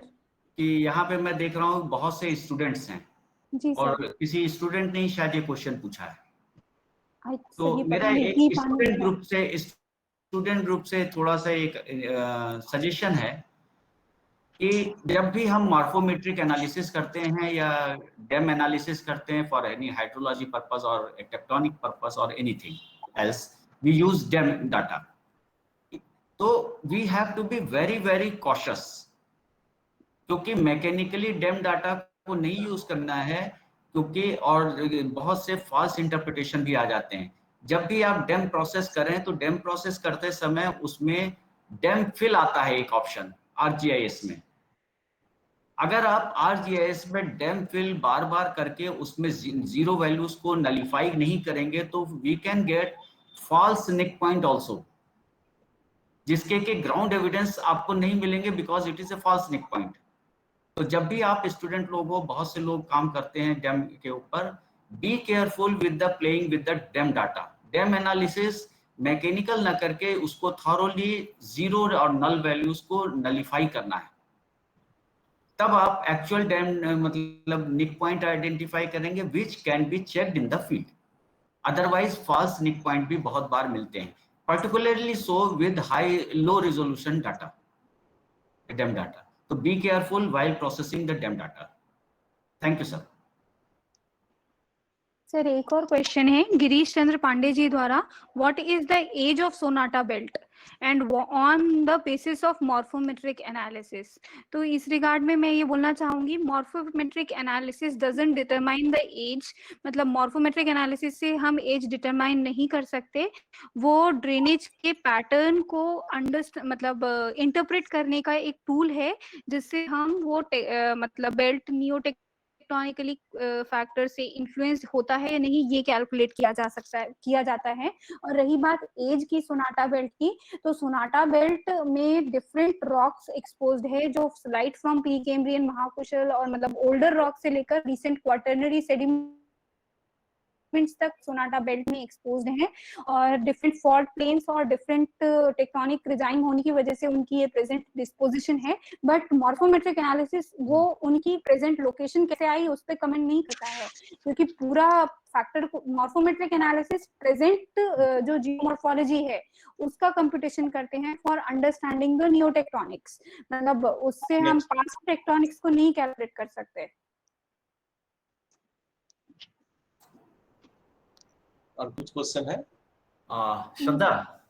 कि यहाँ पे मैं देख रहा हूँ बहुत से स्टूडेंट्स हैं। जी और सर। किसी स्टूडेंट ने ही शायद ये क्वेश्चन पूछा है। तो सही मेरा पता नहीं, एक स्टूडेंट ग्रुप से थोड़ा सा एक सजेशन है कि जब भी हम मॉर्फोमेट्रिक एनालिसिस करते हैं या डेम एनालिसिस करते हैं फॉर एनी हाइड्रोलॉजी पर्पस और टेक्टोनिक पर्पस और anything else, we use DEM data. तो we have to be very very cautious, क्योंकि मैकेनिकली डेम डाटा को नहीं यूज करना है, क्योंकि और बहुत से फॉल्स इंटरप्रिटेशन भी आ जाते हैं। जब भी आप डेम प्रोसेस करें तो डेम प्रोसेस करते समय उसमें डेम फिल आता है एक ऑप्शन आरजीआईएस में। अगर आप आरजीआईएस में डेम फिल बार बार करके उसमें जीरो वैल्यूज को नलिफाई नहीं करेंगे तो we can get false nick point also, जिसके के ग्राउंड एविडेंस आपको नहीं मिलेंगे because it is a false nick point. तो जब भी आप स्टूडेंट लोगों, बहुत से लोग काम करते हैं डेम के ऊपर, be careful with the playing with the DEM data. DEM analysis mechanical ना करके उसको थॉरोली जीरो और नल वैल्यूज को नलिफाई करना है, तब आप एक्चुअल डेम मतलब निक पॉइंट आइडेंटिफाई करेंगे which can be checked in the field. Otherwise false nick point भी बहुत बार मिलते हैं, particularly so with low resolution data, DEM data. So be careful while processing the DEM data. Thank you, sir. Sir एक और question है गिरीश चंद्र पांडे जी द्वारा, what is the age of Sonata belt and on the basis of morphometric analysis. तो इस regard में मैं ये बोलना चाहूंगी, morphometric analysis doesn't determine the age. मतलब मॉर्फोमेट्रिक एनालिसिस से हम एज डिटरमाइन नहीं कर सकते, वो ड्रेनेज के पैटर्न को मतलब इंटरप्रेट करने का एक टूल है, जिससे हम वो मतलब बेल्ट नियोटेक्टोनिकली फैक्टर से इन्फ्लुएंस होता है या नहीं ये कैलकुलेट किया जाता है। और रही बात एज की सोनाटा बेल्ट की, तो सोनाटा बेल्ट में डिफरेंट रॉक्स एक्सपोज्ड है, जो राइट फ्रॉम प्री कैम्ब्रियन, महाकुशल और मतलब ओल्डर रॉक से लेकर रिसेंट क्वाटरनरी सेडिमेंट्स तक सोनाटा बेल्ट में एक्सपोज्ड हैं, और डिफरेंट फॉल्ट प्लेन्स और डिफरेंट टेक्टोनिक रिजाइम होने की वजह से उनकी ये प्रेजेंट डिस्पोजिशन है। बट मॉर्फोमेट्रिक एनालिसिस वो उनकी प्रेजेंट लोकेशन कैसे आई उस पर कमेंट नहीं करता है, क्योंकि पूरा फैक्टर को मॉर्फोमेट्रिक एनालिसिस प्रेजेंट जो जियोमॉर्फोलॉजी है उसका कंप्यूटेशन करते हैं फॉर अंडरस्टैंडिंग द नियोटेक्टोनिक्स। मतलब उससे हम पास्ट टेक्टोनिक्स को नहीं कैलकुलेट कर सकते। और कुछ क्वेश्चन है? श्रद्धा,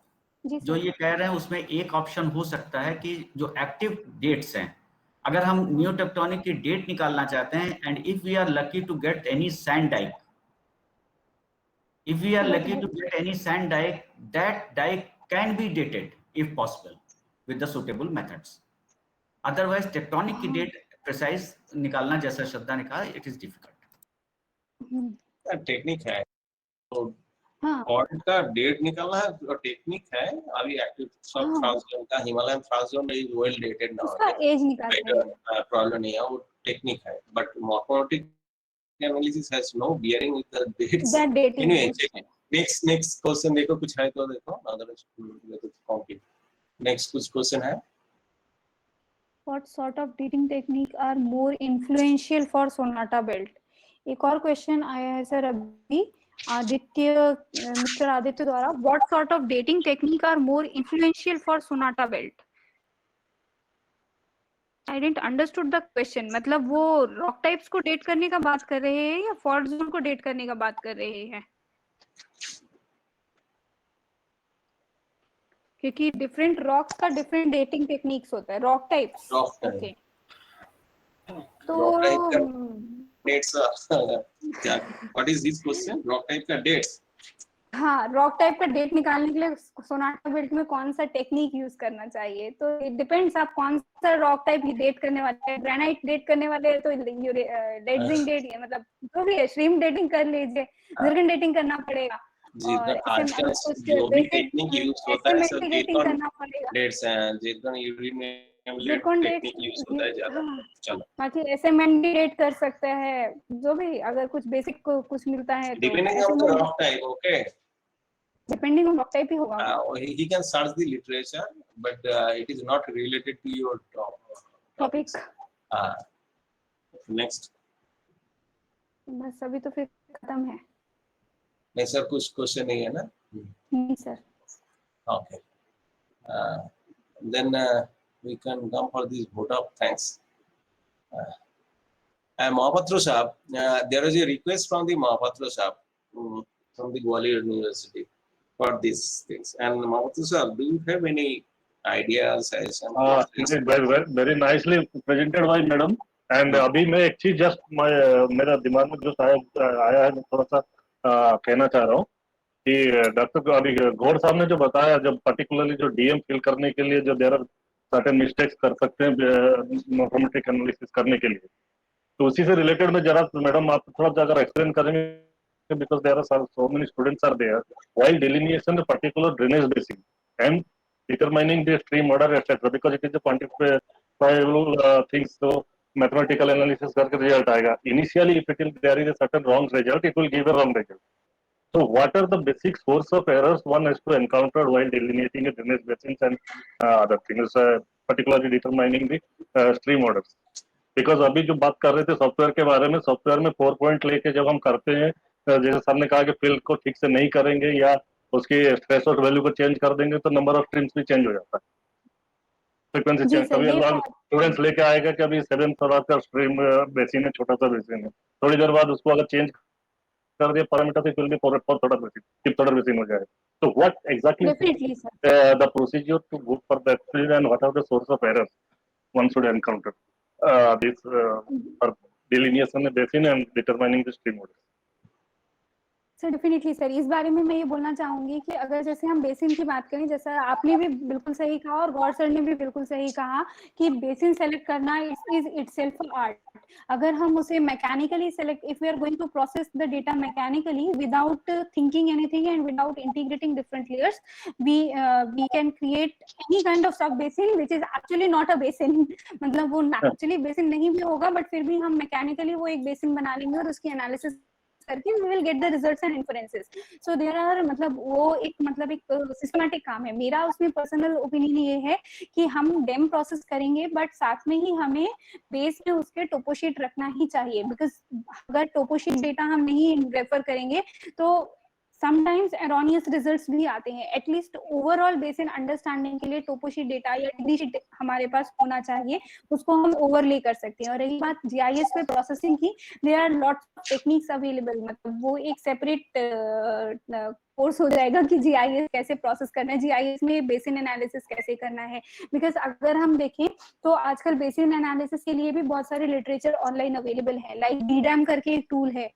जो ये कह रहे हैं उसमें एक ऑप्शन हो सकता है कि जो एक्टिव डेट्स हैं, अगर हम नियोटेक्टोनिक की डेट निकालना चाहते हैं, and if we are lucky to get any sand dyke, that dike can be dated if possible with the suitable methods. Otherwise tectonic की डेट प्रिसाइज निकालना, जैसा श्रद्धा ने कहा, इट इज डिफिकल्ट। टेक्निक है तो फॉल्ट का डेट निकालना है, और टेक्निक है। अभी एक्टिव सब फ्रांसजोन का, Himalayan thrust zone is well dated now, उसका एज निकालना है, प्रॉब्लम नहीं है, वो टेक्निक है। But morphometric analysis has no bearing with the dates. Anyway next question देखो, कुछ है तो देखो, अदरवाइज देखो कॉम्प्लीट। नेक्स्ट कुछ क्वेश्चन है? What sort of dating technique are more influential for sonata belt? एक और क्वेश्चन आया है सर अभी मिस्टर आदित्य द्वारा, what sort of dating technique are more influential for sonata belt? I didn't understood the question. मतलब वो rock types को date करने का बात कर रहे हैं या फॉल्ट जोन को डेट करने का बात कर रहे हैं? क्योंकि डिफरेंट रॉक्स का डिफरेंट डेटिंग टेक्निक्स होता है, rock types. Rock type, okay, तो रॉक टाइप का डेट्स क्या, what is this question, rock type का डेट्स? हाँ, रॉक टाइप का डेट निकालने के लिए सोनाटा बेल्ट में कौन सा टेक्निक यूज करना चाहिए, तो इट डिपेंड्स आप कौन सा रॉक टाइप डेट करने वाले हैं। ग्रेनाइट डेट करने वाले हैं तो लेडजिंग डेट, मतलब जो भी है, श्रिम्प डेटिंग कर लीजिए, जिर्कन डेटिंग करना पड़ेगा, और आजकल कुछ जो भी बेसिक टेक्निक यूज होता है सब डेटिंग जिरकॉन करना पड़ेगा। डेट्स हैं, zircon uranium zircon date, technique use होता है ज्यादा। चलो, बाकी SMND डेट कर सकते हैं, जो भी अगर कुछ बेसिक कुछ मिलता है तो depending on the rock type, okay, depending on rock type ही होगा। he can search the literature, but it is not related to your topic. Next, बस अभी तो फिर खत्म है। नहीं सर, कुछ क्वेश्चन नहीं है ना? नहीं sir. Okay. Then we can come for this vote of thanks. Mahapatra Sahab, there is a request from the Mahapatra Sahab from the Gwalior University for these things. And Mahapatra Sahab, do you have any ideas? Very nicely presented by madam. And अभी मैं एक चीज just मेरा दिमाग में जो शायद आया है, मैं थोड़ा सा कहना चाह रहा हूँ कि डॉक्टर अभी गौर साहब ने जो बताया, जब पर्टिकुलरली जो डीएम फिल करने के लिए जो देयर आर सर्टेन मिस्टेक्स कर सकते हैं मैथमेटिक एनालिसिस करने के लिए, तो उसी से रिलेटेड में जरा मैडम आप थोड़ा सा अगर एक्सप्लेन करेंगे, because there are so many students are there while delineation the particular drainage basin and determining the stream order etc, because it is a quantifiable things, so mathematical analysis करके result आएगा. Initially if it will there is a certain wrong result, it will give a wrong result. So what are the basic source of errors one has to encounter while delineating a drainage basins and other things, particularly determining the stream orders? Because अभी जो बात कर रहे थे software के बारे में, software में 4 पॉइंट लेके जब हम करते हैं, जैसे सर ने कहा कि फिल को ठीक से नहीं करेंगे या उसकी थ्रेशोल्ड वैल्यू को चेंज कर देंगे तो नंबर ऑफ स्ट्रीम्स भी चेंज हो जाता है, फ्रीक्वेंसी चेंज। कभी स्टूडेंट्स लेके आएगा कि अभी 7 का स्ट्रीम बेसिन है, छोटा सा बेसिन है, थोड़ी देर बाद उसको अगर चेंज कर दिया पैरामीटर से फिर भी थोड़ा बेसिन, टिप थोड़ा बेसिन हो जाएगा। तो what exactly the procedure to go for that field and what are the source of errors one should encounter this for delineation basin and determining the stream order? Sir definitely sir, इस बारे में मैं ये बोलना चाहूंगी कि अगर जैसे हम बेसिन की बात करें, जैसा आपने भी बिल्कुल सही कहा और गौर सर ने भी बिल्कुल सही कहा कि बेसिन सेलेक्ट करना इज इटसेल्फ आर्ट। अगर हम उसे mechanically select, if we are going to process the data mechanically without thinking anything and without integrating different layers, we can create any kind of sub basin which is actually not a basin. मतलब वो actually basin नहीं भी होगा, but फिर भी हम mechanically वो एक बेसिन बना लेंगे और उसकी एनालिसिस करके we will get the results and inferences. So there are, मतलब वो एक सिस्टमैटिक काम है। मेरा उसमें पर्सनल ओपिनियन ये है कि हम डेम प्रोसेस करेंगे, बट साथ में ही हमें बेस में उसके टोपोशीट रखना ही चाहिए, बिकॉज अगर टोपोशीट डेटा हम नहीं रेफर करेंगे तो समटाइम्स एरोनियस रिजल्ट्स भी आते हैं। एटलीस्ट ओवरऑल बेसिन अंडरस्टैंडिंग के लिए टोपोशीट डेटा या डिग्री शीट हमारे पास होना चाहिए, उसको हम ओवरले कर सकते हैं। और रही बात जीआईएस पे प्रोसेसिंग की, there are lots of techniques available, मतलब वो एक सेपरेट कोर्स हो जाएगा कि जीआईएस कैसे प्रोसेस करना है, जीआईएस में बेसिन एनालिसिस कैसे करना है। बिकॉज अगर हम देखें तो आजकल बेसिन एनालिसिस के लिए भी बहुत सारे लिटरेचर ऑनलाइन अवेलेबल है, लाइक डीडैम करके एक टूल है,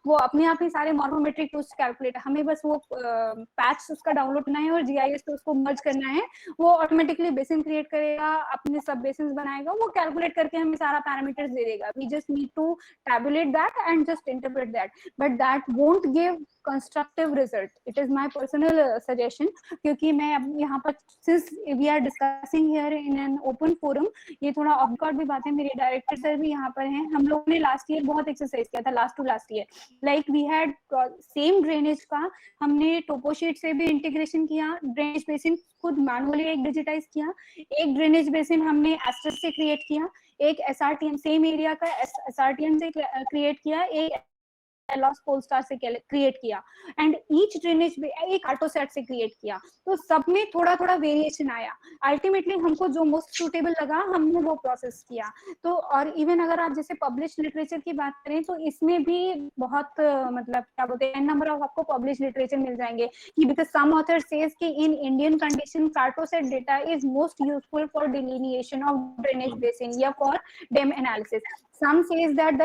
वो अपने आप ही सारे मॉर्फोमेट्रिक टूल्स कैलकुलेट, हमें बस वो पैच उसका डाउनलोड करना है और जीआईएस पे उसको मर्ज करना है, वो ऑटोमेटिकली बेसिन क्रिएट करेगा, अपने सब बेसिन बनाएगा, वो कैलकुलेट करके हमें सारा पैरामीटर्स दे देगा। We just need to tabulate that and just interpret that, but that won't give constructive result. It is my personal suggestion, क्योंकि मैं अब यहाँ पर since we are discussing here in an open forum, ये थोड़ा of record भी बातें, मेरे डायरेक्टर सर भी यहाँ पर हैं, हम लोगों ने लास्ट ईयर बहुत एक्सरसाइज किया था, last to last year, like we had same drainage का हमने टोपोशीट से भी इंटीग्रेशन किया, ड्रेनेज बेसिन खुद मैनुअली एक डिजिटाइज किया, एक ड्रेनेज बेसिन हमने एस्ट्रस से क्रिएट किया, एक एसआरटीएम सेम एरिया का एसआरटीएम से क्रिएट किया, एक लॉस पोलस्टार से क्रिएट किया एंड ईच ड्रेनेज एक कार्टोसैट से क्रिएट किया, तो सब में थोड़ा थोड़ा वेरिएशन आया। अल्टीमेटली हमको जो मोस्ट सूटेबल लगा हमने वो प्रोसेस किया। तो और इवन अगर आप जैसे पब्लिश लिटरेचर की बात करें तो इसमें भी बहुत मतलब क्या बोलते हैं नंबर ऑफ आपको पब्लिश लिटरेचर मिल जाएंगे कि बिकॉज सम ऑथर सेज कि in Indian condition Cartosat data is most useful for delineation of drainage basin या for DEM analysis. Some says that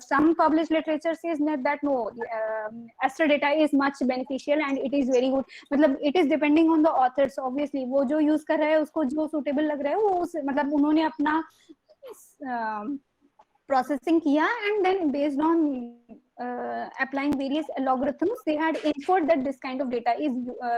some published literature says that no, Aster data is much beneficial and it is very good. मतलब it is depending on the authors obviously, वो जो use कर रहा है उसको जो suitable लग रहा है वो उस मतलब उन्होंने अपना processing किया and then based on applying various algorithms they had ensured that this kind of data is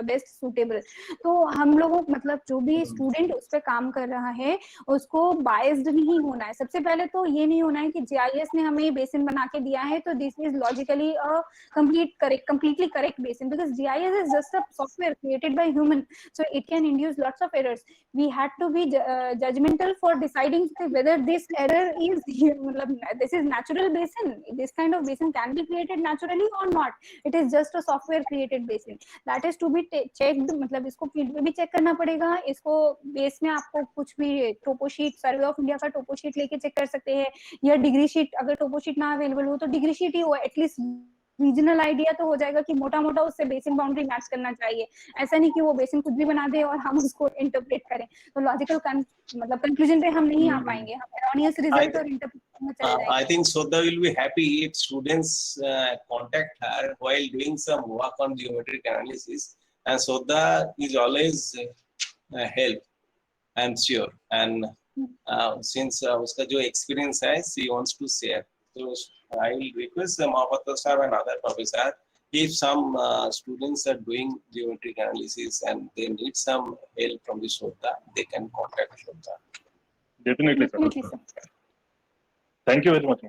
best suitable. तो हम लोगों मतलब जो भी स्टूडेंट उस पे काम कर रहा है उसको बायस्ड नहीं होना है। सबसे पहले तो ये नहीं होना है कि GIS ने हमें बेसिन बना के दिया है तो this is logically a completely correct basin, because GIS is just a software created by human, so it can induce lots of errors. We had to be judgmental for deciding whether this error is this is natural basin, this kind of basin can be created naturally or not. It is just a software created basin that is to be checked, मतलब इसको field में भी check करना पड़ेगा। इसको base में आपको कुछ भी टोपो शीट, सर्वे ऑफ इंडिया का टोपो शीट लेके चेक कर सकते हैं, या डिग्री शीट, अगर टोपो शीट ना अवेलेबल हो तो डिग्री शीट ही हो, एटलीस्ट रीजनल आइडिया तो हो जाएगा कि मोटा मोटा उससे बेसिन बाउंड्री मैच करना चाहिए। ऐसा नहीं कि वो बेसिन कुछ भी बना दे और हम उसको इंटरप्रेट करें, तो लॉजिकल मतलब कंक्लूजन पे हम नहीं आ पाएंगे, हम एरोनियस रिजल्ट और इंटरप्रेशन में चले जाएंगे। I think Shraddha will be happy if students contact her while doing some work on geometric analysis, and Shraddha is always help, I'm sure, and since उसका जो experience है she wants to share, so I will request Mahapatra sir and other professor, if some students are doing geometric analysis and they need some help from the Shraddha, they can contact Shraddha. Definitely, sir. Thank you very much.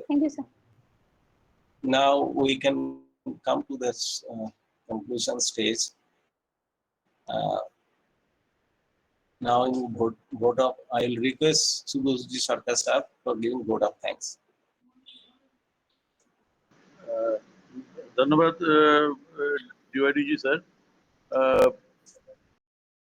Thank you, sir. Now we can come to this conclusion stage. Now in vote of, I will request Subhajit Sarkar sir for giving vote of thanks. धन्यवाद DYDG sir.